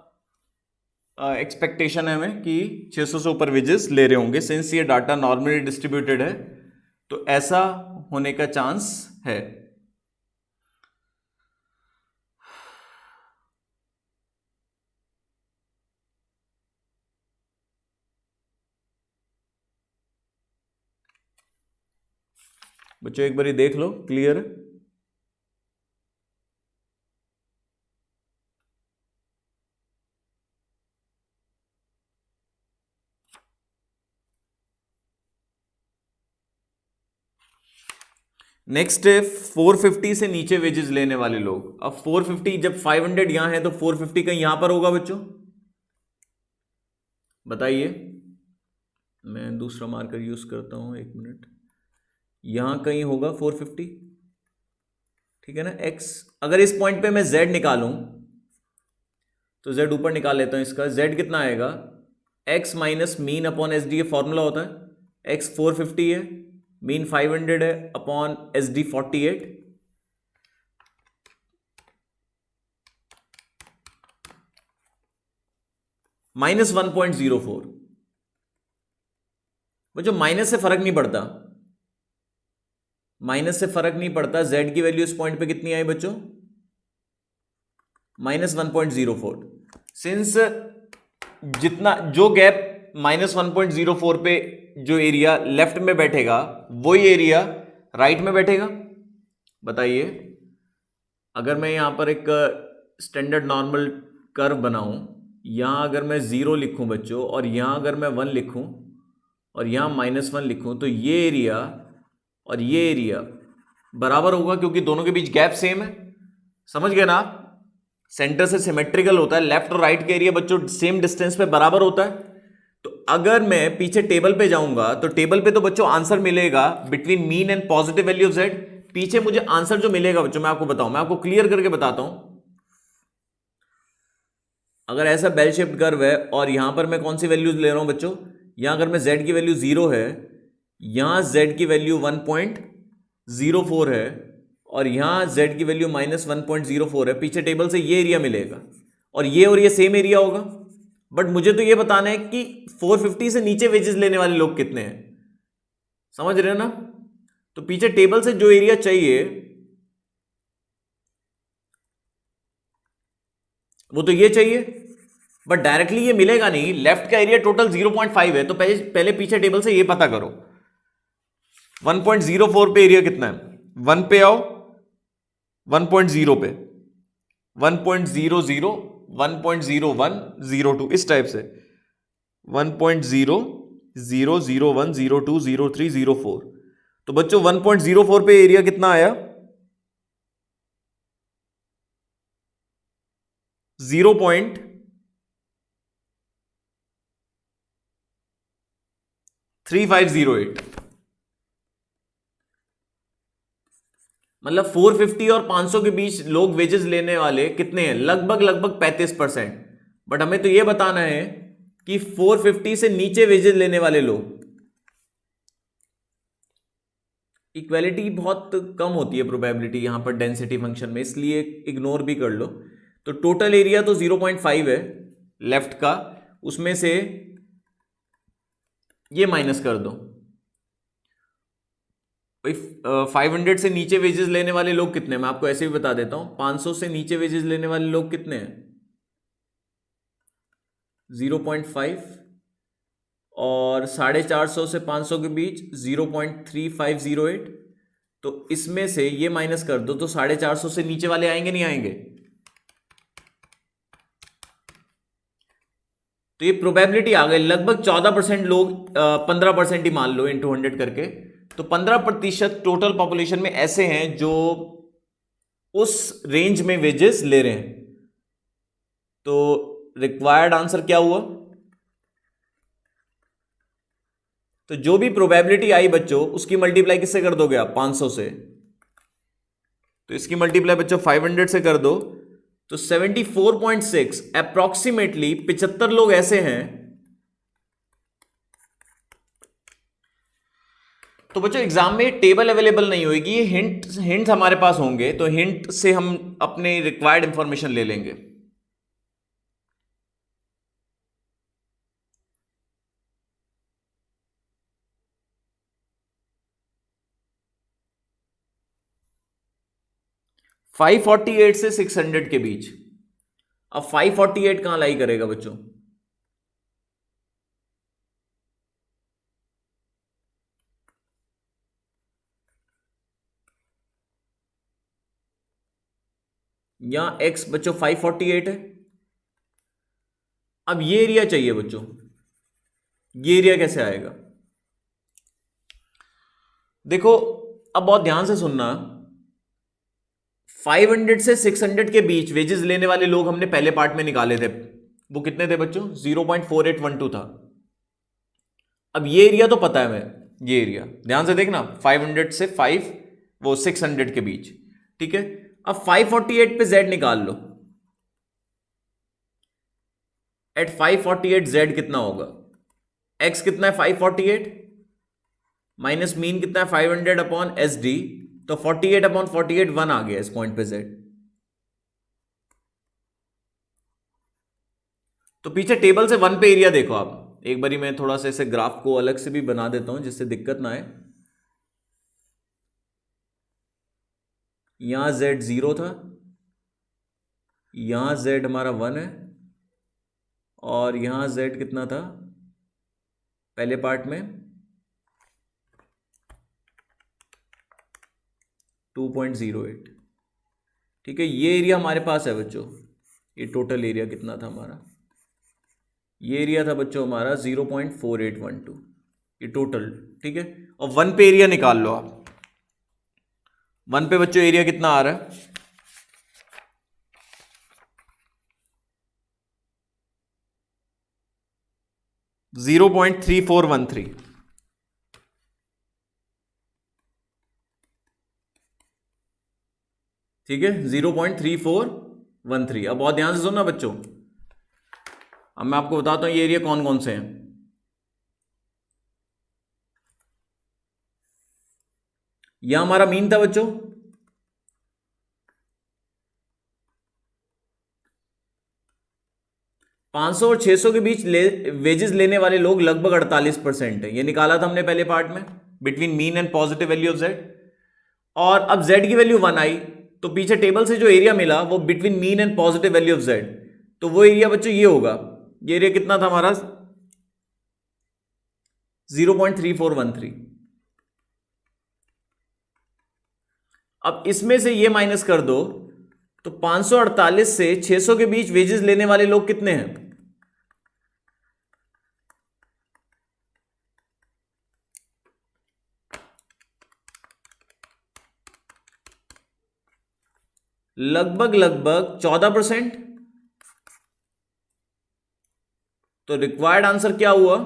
एक्सपेक्टेशन है हमें कि 600 से ऊपर वेजेस ले रहे होंगे। सिंस ये डाटा नॉर्मली डिस्ट्रीब्यूटेड है तो ऐसा होने का चांस है। बच्चों एक बार देख लो, क्लियर है? नेक्स्ट है 450 से नीचे वेजेस लेने वाले लोग। अब 450, जब 500 यहां है तो 450 कहीं यहां पर होगा बच्चों, बताइए। मैं दूसरा मार्कर यूज करता हूं, एक मिनट। यहां कहीं होगा 450, ठीक है ना। x, अगर इस पॉइंट पे मैं z निकालूं तो z ऊपर निकाल लेता हूं इसका। z कितना आएगा, x minus mean upon S D, formula होता है। x 450 है, मीन 500 है, अपॉन एस डी 48, माइनस 1.04। वो जो माइनस से फर्क नहीं पड़ता, माइनस से फर्क नहीं पड़ता। z की वैल्यू इस पॉइंट पे कितनी आई बच्चों, माइनस 1.04। सिंस जितना जो गैप माइनस 1.04 पे जो एरिया लेफ्ट में बैठेगा वही एरिया राइट में बैठेगा। बताइए, अगर मैं यहां पर एक स्टैंडर्ड नॉर्मल कर्व बनाऊं, यहां अगर मैं 0 लिखूं बच्चों, और यहां अगर मैं 1 लिखूं, और यहां -1 लिखूं, तो ये एरिया और ये एरिया बराबर होगा क्योंकि दोनों के बीच गैप सेम है। समझ गए ना आप? सेंटर से सिमेट्रिकल होता है, लेफ्ट और राइट के एरिया बच्चों सेम डिस्टेंस पे बराबर होता है। तो अगर मैं पीछे टेबल पे जाऊंगा तो टेबल पे तो बच्चों आंसर मिलेगा between mean and positive value of z। पीछे मुझे आंसर जो मिलेगा बच्चों, मैं आपको बताऊं, मैं आपको क्लियर करके बताता हूं। अगर ऐसा बेल शेप्ड कर्व है और यहां पर मैं कौन सी वैल्यूज ले रहा हूं बच्चों, यहां अगर मैं z की वैल्यू 0 है, यहां z की वैल्यू 1.04 है, और यहां z की वैल्यू -1.04 है, पीछे टेबल से ये एरिया मिलेगा और ये सेम एरिया होगा। बट मुझे तो ये बताना है कि 450 से नीचे वेजेस लेने वाले लोग कितने हैं। समझ रहे हो ना? तो पीछे टेबल से जो एरिया चाहिए वो तो ये चाहिए, बट डायरेक्टली ये मिलेगा नहीं। लेफ्ट का एरिया टोटल 0.5 है, तो पहले पीछे टेबल से ये पता करो 1.04 पे एरिया कितना है। 1 पे आओ, 1.0 पे, 1.00, 1.01, 02, इस टाइप से 1.0, 0, 01, 02, 03, 04। तो बच्चों 1.04 पे एरिया कितना आया, 0.3508। मतलब 450 और 500 के बीच लोग वेजेस लेने वाले कितने हैं, लगभग 35%। बट हमें तो यह बताना है कि 450 से नीचे वेजेस लेने वाले लोग, इक्वालिटी बहुत कम होती है प्रोबेबिलिटी यहां पर डेंसिटी फंक्शन में, इसलिए इग्नोर भी कर लो। तो टोटल एरिया तो 0.5 है लेफ्ट का, उसमें से ये माइनस कर दो। 500 से नीचे वेजेस लेने वाले लोग कितने हैं, मैं आपको ऐसे भी बता देता हूं। 500 से नीचे वेजेस लेने वाले लोग कितने हैं, 0.5, और 450 से 500 के बीच 0.3508। तो इसमें से ये माइनस कर दो तो 450 से नीचे वाले आएंगे नहीं आएंगे। तो ये प्रोबेबिलिटी आ गई लगभग 14% लोग, 15% ही मान लो इंटू 100 करके, तो 15% टोटल पॉपुलेशन में ऐसे हैं जो उस रेंज में वेजेस ले रहे हैं। तो रिक्वायर्ड आंसर क्या हुआ, तो जो भी प्रोबेबिलिटी आई बच्चों उसकी मल्टीप्लाई किससे कर दोगे आप, 500 से। तो इसकी मल्टीप्लाई बच्चों 500 से कर दो तो 74.6, अप्रोक्सीमेटली 75 लोग ऐसे हैं तो बच्चों एग्जाम में टेबल अवेलेबल नहीं होगी, ये हिंट हमारे पास होंगे, तो हिंट से हम अपने रिक्वायर्ड इंफॉर्मेशन ले लेंगे। फाइव 548 से 600 के बीच। अब 548 कहां लाई करेगा बच्चों? यहां x बच्चों 548 है। अब ये एरिया चाहिए बच्चों, ये एरिया कैसे आएगा? देखो अब बहुत ध्यान से सुनना, 500 से 600 के बीच वेजेस लेने वाले लोग हमने पहले पार्ट में निकाले थे, वो कितने थे बच्चों? 0.4812 था। अब ये एरिया तो पता है हमें, ये एरिया ध्यान से देखना, 500 से 5 वो 600 के बीच, ठीक है। अब 548 पे z निकाल लो, एट 548 z कितना होगा? x कितना है? 548 माइनस मीन कितना है? 500 अपॉन एस डी, तो 48 अपॉन 48 1 आ गया इस पॉइंट पे z। तो पीछे टेबल से 1 पे एरिया देखो आप, एक बारी मैं थोड़ा सा इसे ग्राफ को अलग से भी बना देता हूं जिससे दिक्कत ना आए। यहां z 0 था, यहां z हमारा 1 है, और यहां z कितना था पहले पार्ट में? 2.08, ठीक है। ये एरिया हमारे पास है बच्चों, ये टोटल एरिया कितना था हमारा? ये एरिया था बच्चों हमारा 0.4812, ये टोटल, ठीक है। और 1 पे एरिया निकाल लो आप, 1 पे बच्चों एरिया कितना आ रहा है? 0.3413, ठीक है, 0.3413। अब बहुत ध्यान से सुनना बच्चों, अब मैं आपको बताता हूं ये एरिया कौन कौन से हैं। यह हमारा मीन था बच्चों, $500 और 600 के बीच वेजेस लेने वाले लोग लगभग 48% है, ये निकाला था हमने पहले पार्ट में, between mean and positive value of Z. और अब जेड की वैल्यू 1 आई, तो पीछे टेबल से जो एरिया मिला वो between mean and positive value of Z, तो वो एरिया बच्चों ये होगा। ये एरिया कितना था हमारा? 0.3413। अब इसमें से ये माइनस कर दो, तो 548 से 600 के बीच वेजेस लेने वाले लोग कितने हैं? लगभग 14%। तो रिक्वायर्ड आंसर क्या हुआ?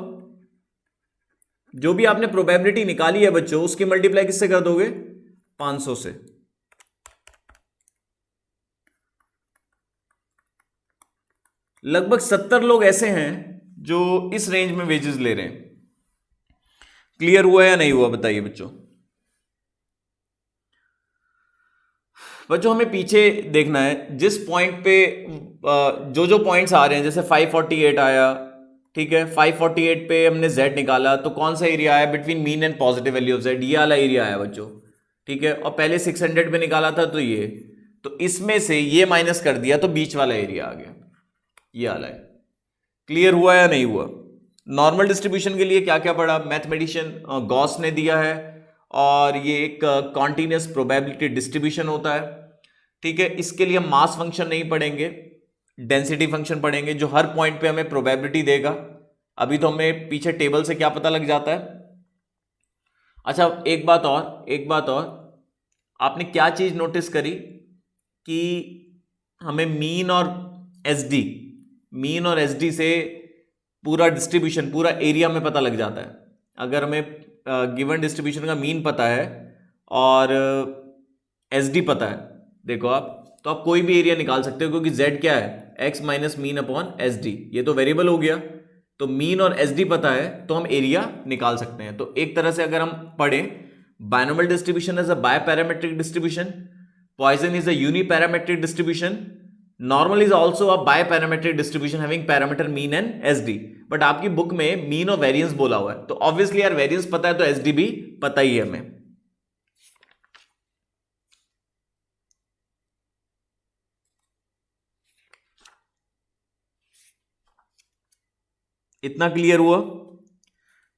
जो भी आपने प्रोबेबिलिटी निकाली है बच्चों, उसकी मल्टीप्लाई किससे कर दोगे? 500 से। लगभग 70 लोग ऐसे हैं जो इस रेंज में वेजेस ले रहे हैं। क्लियर हुआ या नहीं हुआ बताइए बच्चों? बच्चों हमें पीछे देखना है, जिस पॉइंट पे जो जो पॉइंट्स आ रहे हैं, जैसे 548 आया, ठीक है, 548 पे हमने z निकाला, तो कौन सा एरिया आया? Between mean and positive value of z, ये वाला एरिया आया बच्चों, ठीक है। और पहले 600 पे निकाला था, तो ये, तो इसमें से ये माइनस कर दिया, तो बीच वाला एरिया आ गया, ये वाला है। क्लियर हुआ या नहीं हुआ? नॉर्मल डिस्ट्रीब्यूशन के लिए क्या क्या पढ़ा? मैथमेटिशियन गॉस ने दिया है, और ये एक कॉन्टिन्यूस प्रोबेबिलिटी डिस्ट्रीब्यूशन होता है, ठीक है। इसके लिए हम मास फंक्शन नहीं पढ़ेंगे, डेंसिटी फंक्शन पढ़ेंगे, जो हर पॉइंट पे हमें प्रोबेबिलिटी देगा। अभी तो हमें पीछे टेबल से क्या पता लग जाता है। अच्छा एक बात और, आपने क्या चीज नोटिस करी कि हमें मीन और एसडी से पूरा डिस्ट्रीब्यूशन, पूरा एरिया में पता लग जाता है। अगर हमें गिवन डिस्ट्रीब्यूशन का मीन पता है और एसडी पता है, देखो आप, तो आप कोई भी एरिया निकाल सकते हो, क्योंकि z क्या है? x minus mean upon S D, ये तो वेरिएबल हो गया, तो मीन और एसडी पता है तो हम एरिया निकाल सकते हैं। तो एक तरह से अगर हम पढ़ें, binomial distribution is a biparametric distribution, Poisson is a uniparametric distribution, normal is also a biparametric distribution having parameter mean and SD. But आपकी बुक में मीन और वेरिएंस बोला हुआ है, तो ऑब्वियसली यार वेरिएंस पता है तो एसडी भी पता ही है हमें। इतना क्लियर हुआ?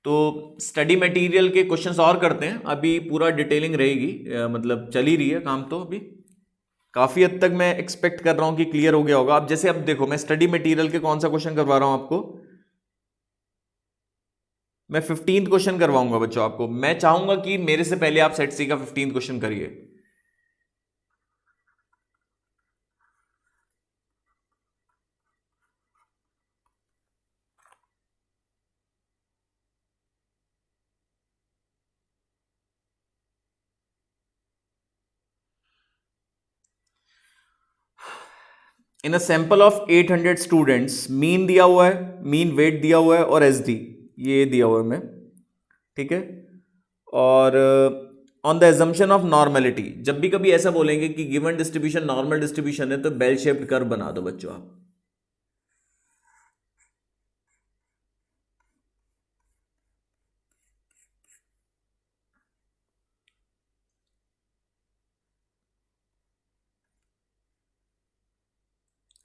तो स्टडी मटेरियल के क्वेश्चंस और करते हैं, अभी पूरा डिटेलिंग रहेगी, मतलब चल ही रही है काम, तो अभी काफी हद तक मैं एक्सपेक्ट कर रहा हूं कि क्लियर हो गया होगा। अब जैसे अब देखो, मैं स्टडी मटेरियल के कौन सा क्वेश्चन करवा रहा हूं आपको, मैं 15 क्वेश्चन करवाऊंगा बच्चों आपको। मैं चाहूंगा कि मेरे से पहले आप सेट सी का 15 क्वेश्चन करिए। In a sample of 800 students, mean दिया हुआ है, मीन वेट दिया हुआ है और एसडी ये दिया हुआ है मैं, ठीक है। और on the assumption of normality, जब भी कभी ऐसा बोलेंगे कि गिवन डिस्ट्रीब्यूशन नॉर्मल डिस्ट्रीब्यूशन है तो बेल शेप्ड कर्व बना दो बच्चों आप।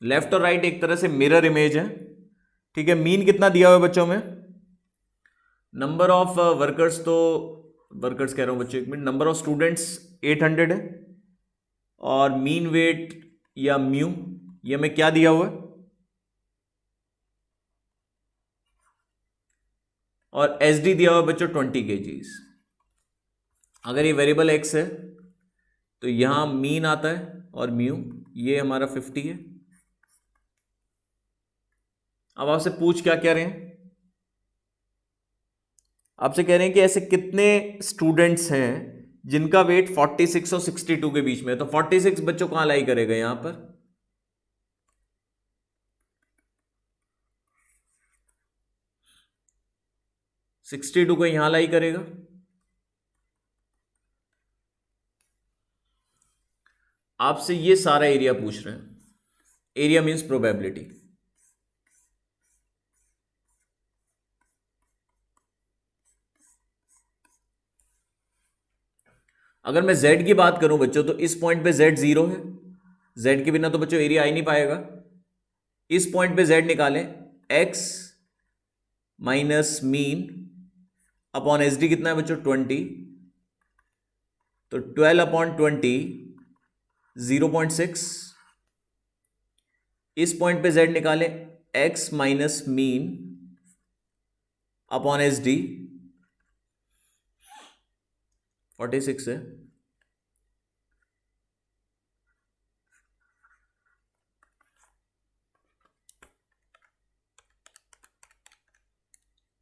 लेफ्ट और राइट एक तरह से मिरर इमेज है, ठीक है। मीन कितना दिया हुआ है बच्चों में, नंबर ऑफ वर्कर्स, तो वर्कर्स कह रहा हूं बच्चों, एक मिनट, नंबर ऑफ स्टूडेंट्स 800 है, और मीन वेट या म्यू ये हमें क्या दिया हुआ है, और एस डी दिया हुआ है बच्चों 20 kgs। अगर ये वेरिएबल एक्स है तो यहां मीन आता है और म्यू ये हमारा 50 है। अब आपसे पूछ क्या कह रहे हैं, आपसे कह रहे हैं कि ऐसे कितने स्टूडेंट्स हैं जिनका वेट 46 और 62 के बीच में है। तो 46 बच्चों कहां लाई करेगा, यहां पर, सिक्सटी टू को यहां लाई करेगा। आपसे ये सारा एरिया पूछ रहे हैं, एरिया मींस प्रोबेबिलिटी। अगर मैं z की बात करूं बच्चों तो इस पॉइंट पे z 0 है, z के बिना तो बच्चों एरिया आ ही नहीं पाएगा। इस पॉइंट पे z निकालें, x minus mean upon S D कितना है बच्चों 20, तो 12 अपॉन 20 0.6। इस पॉइंट पे z निकालें, x minus mean upon S D 46 है,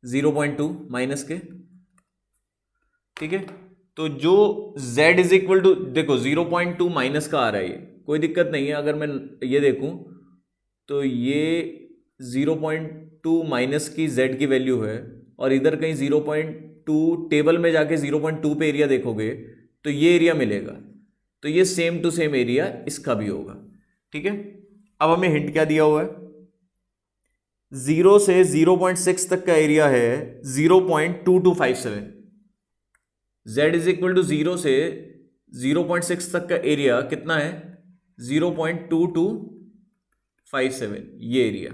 (0.2 माइनस के, ठीक है। तो जो z इज इक्वल टू, देखो 0.2 माइनस का आ रहा है, ये कोई दिक्कत नहीं है। अगर मैं ये देखूं तो ये 0.2 माइनस की z की वैल्यू है, और इधर कहीं 0.2 टेबल में जाके 0.2 पे एरिया देखोगे तो ये एरिया मिलेगा। तो ये सेम टू सेम एरिया इसका भी होगा, ठीक है। अब हमें हिंट क्या दिया हुआ है, 0 से 0.6 तक का एरिया है 0.2257। z इज इक्वल टू 0 से 0.6 तक का एरिया कितना है, 0.2257, ये एरिया।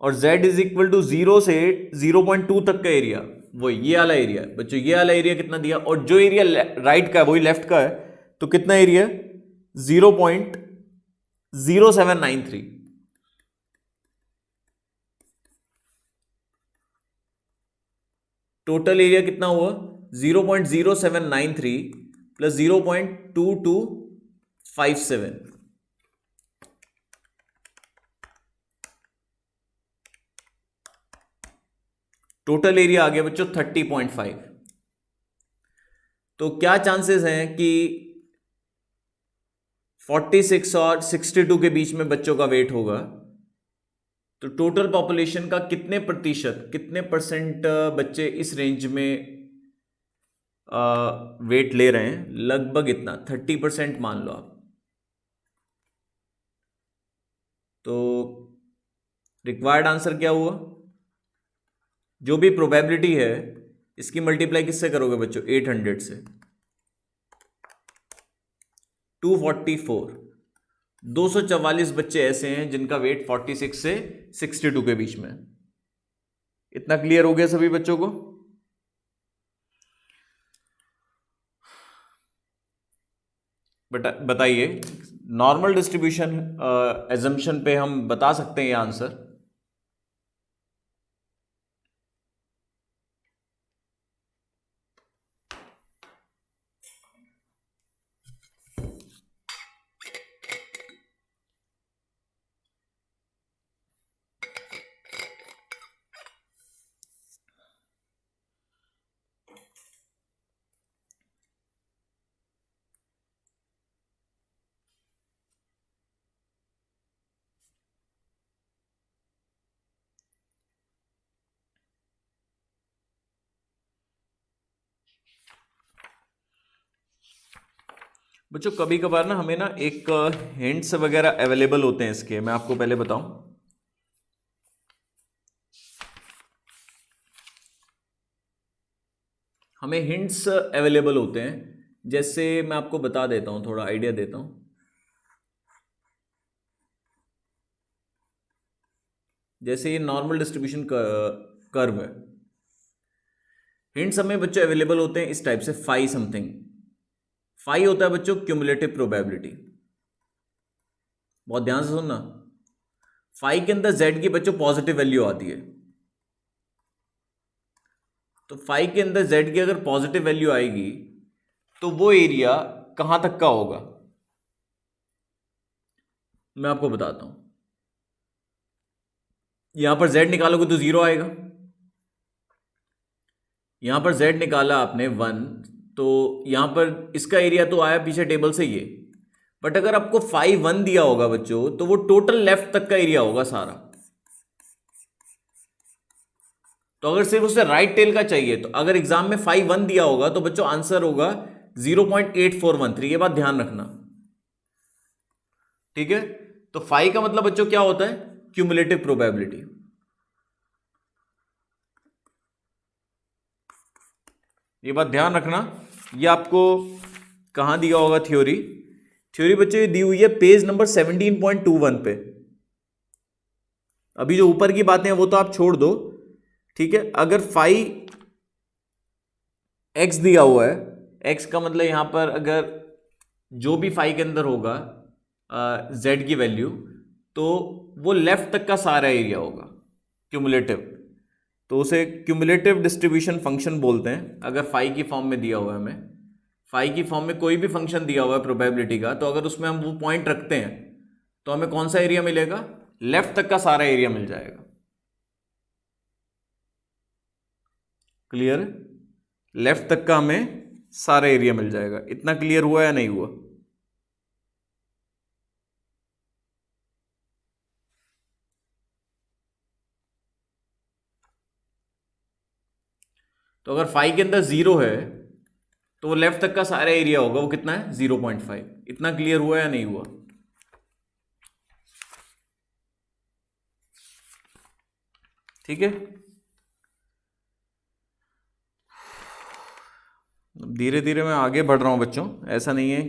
और z इज इक्वल टू 0 से 0.2 तक का एरिया, वो ये वाला एरिया बच्चों, ये वाला एरिया कितना दिया, और जो एरिया राइट का है वही लेफ्ट का है, तो कितना एरिया, 0.0793। टोटल एरिया कितना हुआ, 0.0793 प्लस 0.2257, टोटल एरिया आ गया बच्चों 30.5। तो क्या चांसेस हैं कि 46 और 62 के बीच में बच्चों का वेट होगा, तो टोटल पॉपुलेशन का कितने परसेंट बच्चे इस रेंज में वेट ले रहे हैं? लगभग इतना 30% मान लो आप। तो रिक्वायर्ड आंसर क्या हुआ? जो भी प्रोबेबिलिटी है इसकी मल्टीप्लाई किससे करोगे बच्चों? 800 से। 244, 244 बच्चे ऐसे हैं जिनका वेट 46 से 62 के बीच में। इतना क्लियर हो गया सभी बच्चों को? बताइए, नॉर्मल डिस्ट्रीब्यूशन एजम्पशन पे हम बता सकते हैं ये आंसर? बच्चों कभी कभार ना हमें ना एक हिंट्स वगैरह अवेलेबल होते हैं इसके, मैं आपको पहले बताऊं। हमें हिंट्स अवेलेबल होते हैं, जैसे मैं आपको बता देता हूं, थोड़ा आइडिया देता हूं। जैसे ये नॉर्मल डिस्ट्रीब्यूशन कर्व है, हिंट्स हमें बच्चों अवेलेबल होते हैं इस टाइप से। फाई समथिंग, फाई होता है बच्चों क्यूमुलेटिव प्रोबेबिलिटी। बहुत ध्यान से सुनना, फाई के अंदर जेड की बच्चों पॉजिटिव वैल्यू आती है। तो फाई के अंदर जेड की अगर पॉजिटिव वैल्यू आएगी तो वो एरिया कहां तक का होगा? मैं आपको बताता हूं। यहां पर जेड निकालोगे तो 0 आएगा। यहां पर जेड निकाला आपने 1, तो यहां पर इसका एरिया तो आया पीछे टेबल से ये। बट अगर आपको 5 1 दिया होगा बच्चों, तो वो टोटल लेफ्ट तक का एरिया होगा सारा। तो अगर सिर्फ उसे राइट टेल का चाहिए, तो अगर एग्जाम में 5 1 दिया होगा तो बच्चों आंसर होगा 0.8413। ये बात ध्यान रखना, ठीक है? तो 5 का मतलब बच्चों क्या होता है? Cumulative probability. ये बात ध्यान रखना। ये आपको कहां दिया होगा थ्योरी? थ्योरी बच्चों ये दी हुई है पेज नंबर 17.21 पे। अभी जो ऊपर की बातें हैं वो तो आप छोड़ दो, ठीक है? अगर 5x दिया हुआ है, x का मतलब यहां पर अगर जो भी 5 के अंदर होगा z की वैल्यू, तो वो लेफ्ट तक का सारा एरिया होगा क्यूमुलेटिव। तो उसे क्यूमुलेटिव डिस्ट्रीब्यूशन फंक्शन बोलते हैं। अगर 5 की फॉर्म में दिया हुआ है हमें, 5 की फॉर्म में कोई भी फंक्शन दिया हुआ है प्रोबेबिलिटी का, तो अगर उसमें हम वो पॉइंट रखते हैं तो हमें कौन सा एरिया मिलेगा? लेफ्ट तक का सारा एरिया मिल जाएगा। क्लियर? लेफ्ट तक का हमें सारा एरिया मिल जाएगा। इतना क्लियर हुआ या नहीं हुआ? तो अगर 5 के अंदर 0 है तो वो लेफ्ट तक का सारा एरिया होगा, वो कितना है? 0.5। इतना क्लियर हुआ या नहीं हुआ? ठीक है, धीरे धीरे मैं आगे बढ़ रहा हूं बच्चों, ऐसा नहीं है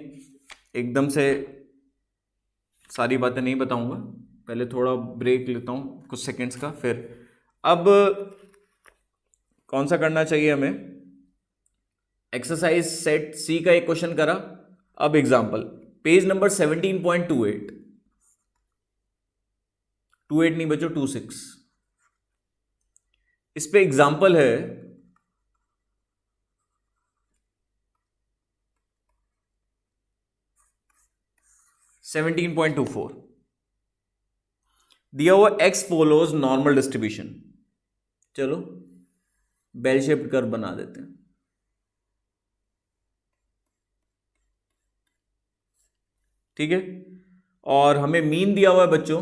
एकदम से सारी बातें नहीं बताऊंगा। पहले थोड़ा ब्रेक लेता हूं कुछ सेकंड्स का। फिर अब कौन सा करना चाहिए हमें? एक्सरसाइज सेट सी का एक क्वेश्चन करा। अब एग्जांपल पेज नंबर 17.28, 28 नहीं बच्चों 26। इस पे एग्जांपल है 17.24। दिया हुआ x फॉलोज नॉर्मल डिस्ट्रीब्यूशन। चलो बेल शेप्ड कर्व बना देते हैं। ठीक है, और हमें मीन दिया हुआ है बच्चों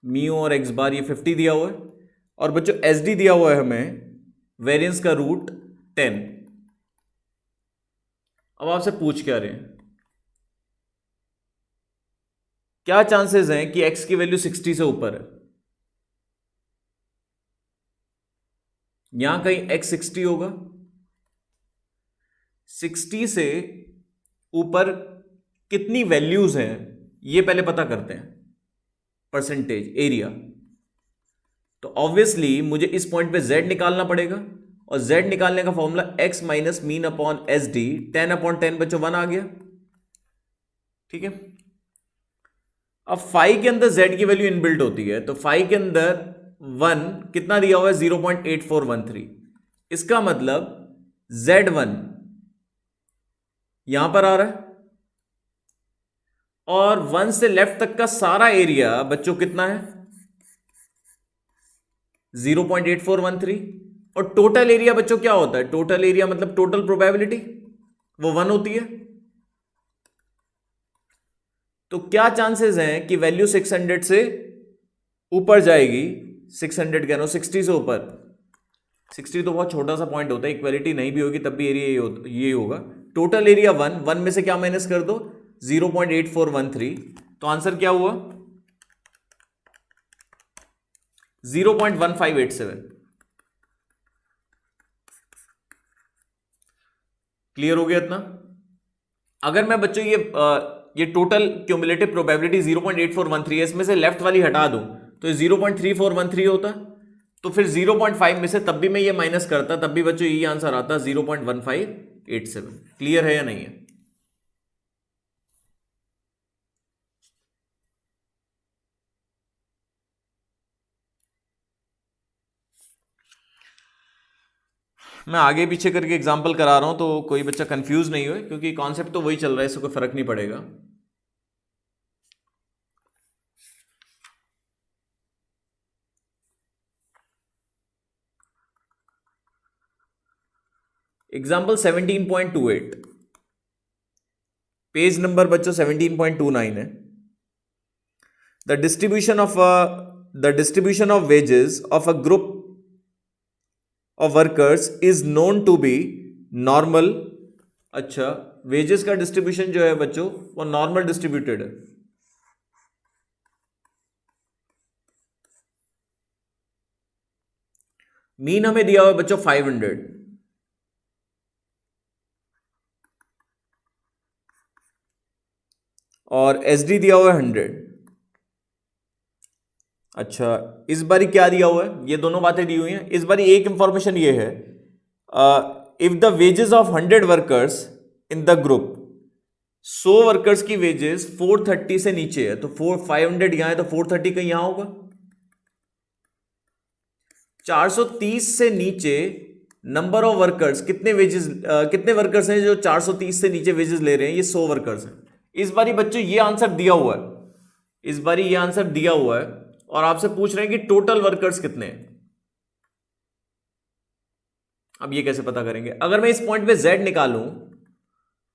म्यू और एक्स बार ये 50 दिया हुआ है, और बच्चों एस डी दिया हुआ है हमें वेरिएंस का रूट 10। अब आपसे पूछ क्या रहे हैं, क्या चांसेस हैं कि x की वैल्यू 60 से ऊपर है? यहां कहीं x 60 होगा, 60 से ऊपर कितनी वैल्यूज हैं ये पहले पता करते हैं, परसेंटेज एरिया। तो ऑब्वियसली मुझे इस पॉइंट पे z निकालना पड़ेगा, और z निकालने का formula x minus mean upon S D, 10/10 बच्चों 1 आ गया, ठीक है। अब फाई के अंदर z की वैल्यू इनबिल्ट होती है, तो फाई के अंदर 1 कितना दिया हुआ है 0.8413, इसका मतलब z1 यहां पर आ रहा है, और 1 से लेफ्ट तक का सारा एरिया बच्चों कितना है 0.8413, और टोटल एरिया बच्चों क्या होता है, टोटल एरिया मतलब टोटल प्रोबेबिलिटी वो 1 होती है। तो क्या चांसेस हैं कि वैल्यू 600 से ऊपर जाएगी, 600 कह रहा हूं 60 से ऊपर, 60 तो बहुत छोटा सा पॉइंट होता है, इक्वालिटी नहीं भी होगी तब भी एरिया ये होगा। टोटल एरिया 1 में से क्या माइनस कर दो 0.8413, तो आंसर क्या हुआ 0.1587। क्लियर हो गया इतना? अगर मैं बच्चों ये टोटल क्यूमुलेटिव प्रोबेबिलिटी 0.8413 है, इसमें से लेफ्ट वाली हटा दूं तो 0.3413 होता, तो फिर 0.5 में से तब भी मैं ये माइनस करता, तब भी बच्चों ये आंसर आता 0.1587। क्लियर है या नहीं है? मैं आगे पीछे करके एग्जांपल करा रहा हूं तो कोई बच्चा कंफ्यूज नहीं हुए, क्योंकि कॉन्सेप्ट तो वही चल रहा है, इससे कोई फर्क नहीं पड़ेगा। एग्जाम्पल 17.28, पेज नंबर बच्चों 17.29 है। The distribution of wages of a group of workers is known to be normal. अच्छा, वेजेस का डिस्ट्रीब्यूशन जो है बच्चों वो नॉर्मल डिस्ट्रीब्यूटेड है। मीन हमें दिया हुआ है बच्चों 500, और एसडी दिया हुआ है 100। अच्छा, इस बारी क्या दिया हुआ है, ये दोनों बातें दी हुई हैं। इस बारी एक इंफॉर्मेशन ये है, if the wages of 100 workers in the group, 100 workers की वेजेस 430 से नीचे है, तो 500 यहां है तो 430 कहीं यहां होगा। 430 से नीचे नंबर ऑफ वर्कर्स, कितने वर्कर्स हैं जो 430 से नीचे वेजेस ले रहे हैं, ये 100 वर्कर्स हैं। इस बारी बच्चों ये आंसर दिया हुआ है, इस बारी ये आंसर दिया हुआ है, और आपसे पूछ रहे हैं कि टोटल वर्कर्स कितने हैं। अब ये कैसे पता करेंगे? अगर मैं इस पॉइंट पे z निकालूं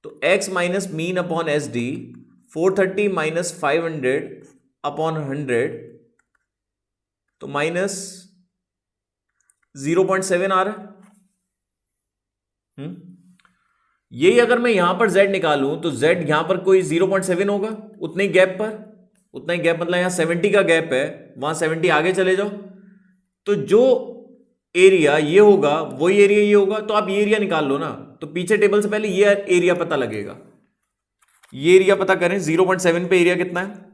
तो x minus mean upon S D, 430 minus 500 upon 100, तो माइनस 0.7 आ रहा है। यही अगर मैं यहां पर z निकालूं तो z यहां पर कोई 0.7 होगा, उतने गैप पर, उतना ही गैप मतलब यहां 70 का गैप है, वहां 70 आगे चले जाओ, तो जो एरिया ये होगा वही एरिया ये होगा, तो आप ये एरिया निकाल लो ना। तो पीछे टेबल से पहले ये एरिया पता लगेगा, ये एरिया पता करें 0.7 पे एरिया कितना है।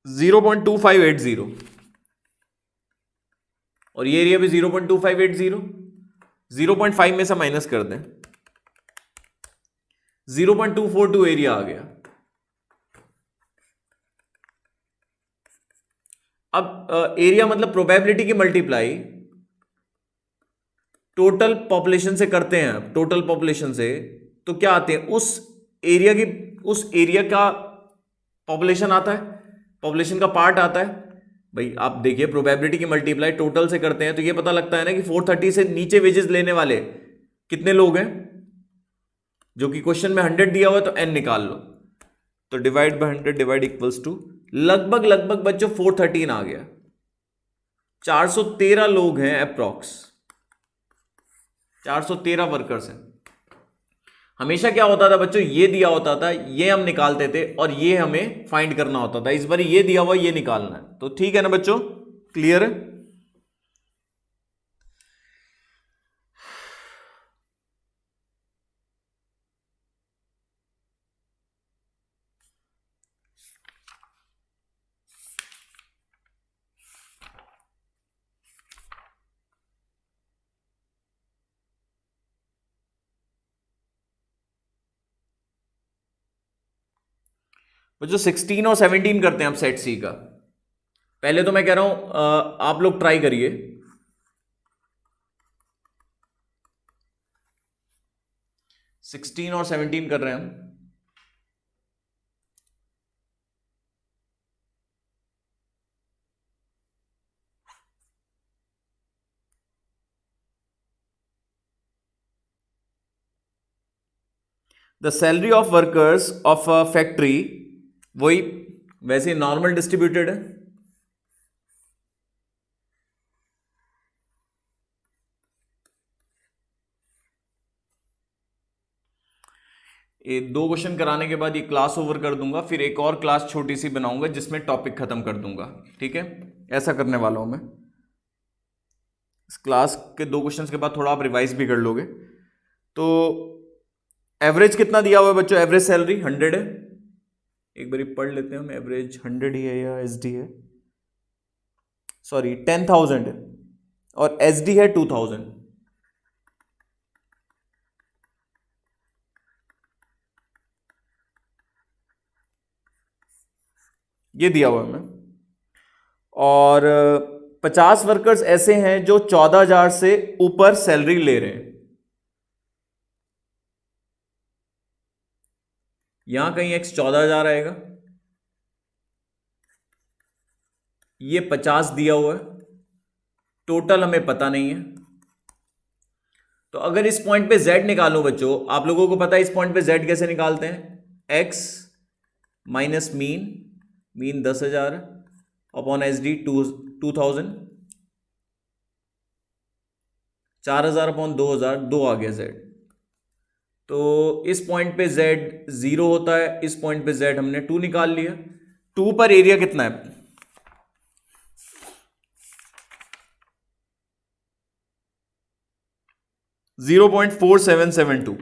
$0.2580, और ये एरिया भी 0.2580, 0.5 में से माइनस कर दें 0.242 एरिया आ गया। अब एरिया मतलब प्रोबेबिलिटी की मल्टीप्लाई टोटल पॉपुलेशन से करते हैं। अब टोटल पॉपुलेशन से तो क्या आते हैं, उस एरिया का पॉपुलेशन आता है, पॉपुलेशन का पार्ट आता है। भाई आप देखिए, प्रोबेबिलिटी की मल्टीप्लाई टोटल से करते हैं तो ये पता लगता है ना कि 430 से नीचे वेजेस लेने वाले कितने लोग हैं, जो कि क्वेश्चन में 100 दिया हुआ है, तो n निकाल लो। तो divide by 100 divide equals to लगभग लगभग बच्चों 413 आ गया। 413 लोग हैं अप्रॉक्स, 413 वर्कर्स हैं। हमेशा क्या होता था बच्चों, ये दिया होता था, ये हम निकालते थे और ये हमें फाइंड करना होता था। इस बार ये दिया हुआ, ये निकालना है। तो ठीक है ना बच्चों, क्लियर है? बच्चों 16 और 17 करते हैं आप सेट सी का। पहले तो मैं कह रहा हूं आप लोग ट्राई करिए। 16 और 17 कर रहे हैं हम। The salary of workers of a factory, वही वैसे नॉर्मल डिस्ट्रीब्यूटेड है। ये 2 क्वेश्चन कराने के बाद ये क्लास ओवर कर दूंगा, फिर एक और क्लास छोटी सी बनाऊंगा जिसमें टॉपिक खत्म कर दूंगा। ठीक है, ऐसा करने वाला हूं मैं। इस क्लास के 2 क्वेश्चंस के बाद थोड़ा आप रिवाइज भी कर लोगे। तो एवरेज कितना दिया हुआ है बच्चों? एवरेज सैलरी 100 है। एक बार पढ़ लेते हैं हम, एवरेज 100 ही है या एसडी है? सॉरी 10,000 है और एसडी है 2,000। ये दिया हुआ है। और 50 वर्कर्स ऐसे हैं जो 14,000 से ऊपर सैलरी ले रहे हैं। यहां कहीं एक्स 14,000 आएगा, ये 50 दिया हुआ है, टोटल हमें पता नहीं है। तो अगर इस पॉइंट पे z निकालो बच्चों, आप लोगों को पता है इस पॉइंट पे z कैसे निकालते हैं? x minus mean, mean 10,000 upon S D 2,000, 4,000 upon 2,000, 2 आ गया z। तो इस पॉइंट पे z 0 होता है, इस पॉइंट पे z हमने 2 निकाल लिया। 2 पर एरिया कितना है? 0.4772।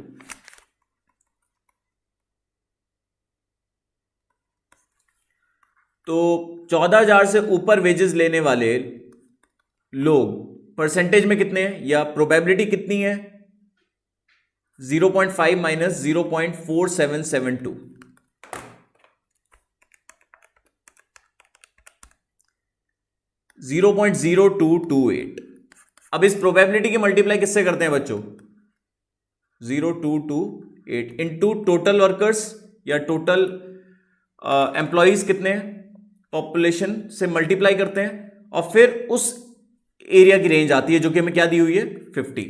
तो 14,000 से ऊपर वेजेस लेने वाले लोग परसेंटेज में कितने हैं, या प्रोबेबिलिटी कितनी है? 0.5 माइनस 0.4772, 0.0228। अब इस प्रोबेबिलिटी की मल्टीप्लाई किससे करते हैं बच्चों? 0.228 इंटू टोटल वर्कर्स या टोटल एम्प्लॉयज कितने हैं, पॉपुलेशन से मल्टीप्लाई करते हैं और फिर उस एरिया की रेंज आती है जो कि हमें क्या दी हुई है? 50।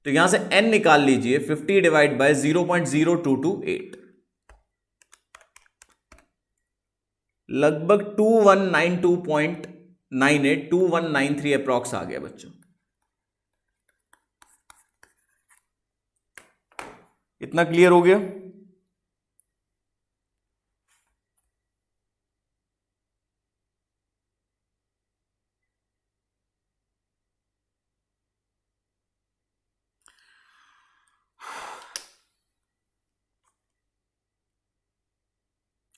तो यहां से n निकाल लीजिए, 50 डिवाइड बाय 0.0228, लगभग 2192.98, 2193 अप्रॉक्स आ गया बच्चों। इतना क्लियर हो गया?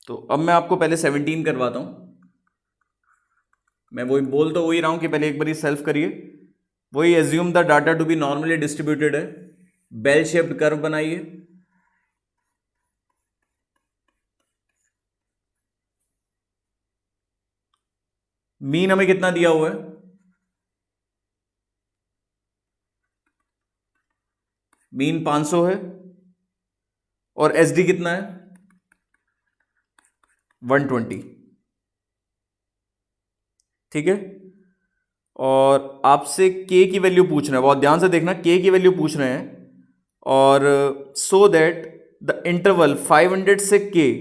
तो अब मैं आपको पहले 17 करवाता हूं। मैं वही बोल तो वही रहा हूं कि पहले एक बार सेल्फ करिए। वही assume the data to be normally distributed है, बेल शेप्ड कर्व बनाइए। मीन हमें कितना दिया हुआ है? मीन 500 है और एसडी कितना है? 120। ठीक है, और आपसे के की वैल्यू पूछ रहे हैं, बहुत ध्यान से देखना, के की वैल्यू पूछ रहे हैं और सो दैट द इंटरवल 500 से के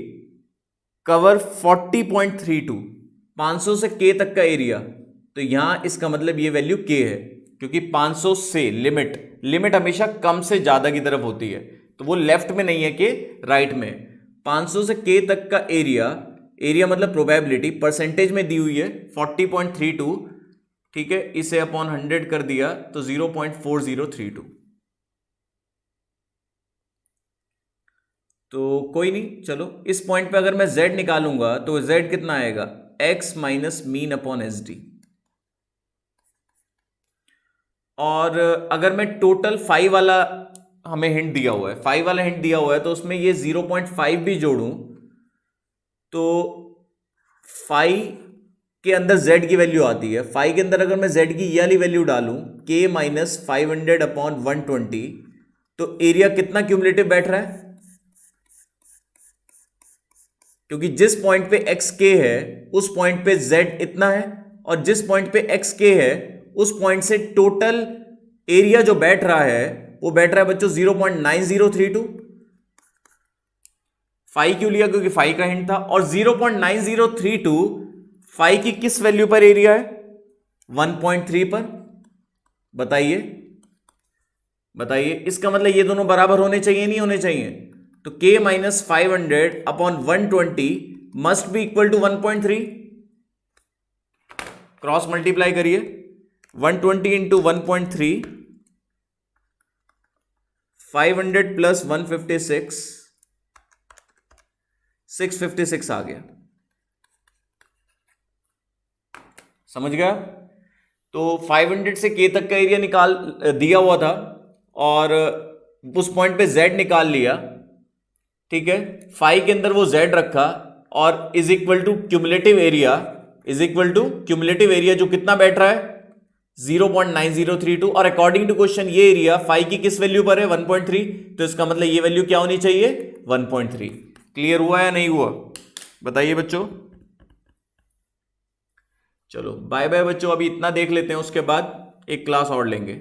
कवर 40.32, 500 से के तक का एरिया। तो यहां इसका मतलब ये वैल्यू के है, क्योंकि 500 से लिमिट हमेशा कम से ज्यादा की तरफ होती है, तो वो लेफ्ट में नहीं है कि राइट में। 500 से के तक का एरिया मतलब प्रोबेबिलिटी परसेंटेज में दी हुई है 40.32, ठीक है, इसे अपॉन 100 कर दिया तो 0.4032। तो कोई नहीं, चलो इस पॉइंट पे अगर मैं z निकालूंगा तो z कितना आएगा, x minus mean upon S D. और अगर मैं टोटल 5 वाला, हमें हिंट दिया हुआ है 5 वाला हिंट दिया हुआ है, तो उसमें ये 0.5 भी जोड़ूं तो 5 के अंदर z की वैल्यू आती है। 5 के अंदर अगर मैं z की ये वाली वैल्यू डालूं k माइनस 500 अपॉन 120, तो एरिया कितना क्यूमुलेटिव बैठ रहा है, क्योंकि जिस पॉइंट पे एक्स के है उस पॉइंट पे जेड इतना है, और जिस पॉइंट पे एक्स के है उस पॉइंट से टोटल एरिया जो बैठ रहा है वो बैठ रहा है बच्चों 0.9032। 5 क्यों लिया, क्योंकि 5 का हिंट था, और 0.9032 5 की किस वैल्यू पर एरिया है, 1.3 पर। बताइए इसका मतलब ये दोनों बराबर होने चाहिए नहीं होने चाहिए, तो k minus 500 upon 120 must be equal to 1.3। Cross multiply करिए, 120 इंटू 1.3, 500 प्लस 156, 656 आ गया। समझ गया। तो 500 से k तक का एरिया निकाल दिया हुआ था, और उस पॉइंट पे z निकाल लिया, ठीक है। 5 के अंदर वो z रखा, और is equal to cumulative area जो कितना बैठ रहा है 0.9032, और अकॉर्डिंग टू क्वेश्चन ये एरिया 5 की किस वैल्यू पर है 1.3, तो इसका मतलब ये वैल्यू क्या होनी चाहिए 1.3। क्लियर हुआ या नहीं हुआ, बताइए बच्चों। चलो बाय बाय बच्चों, अभी इतना देख लेते हैं, उसके बाद एक क्लास और लेंगे।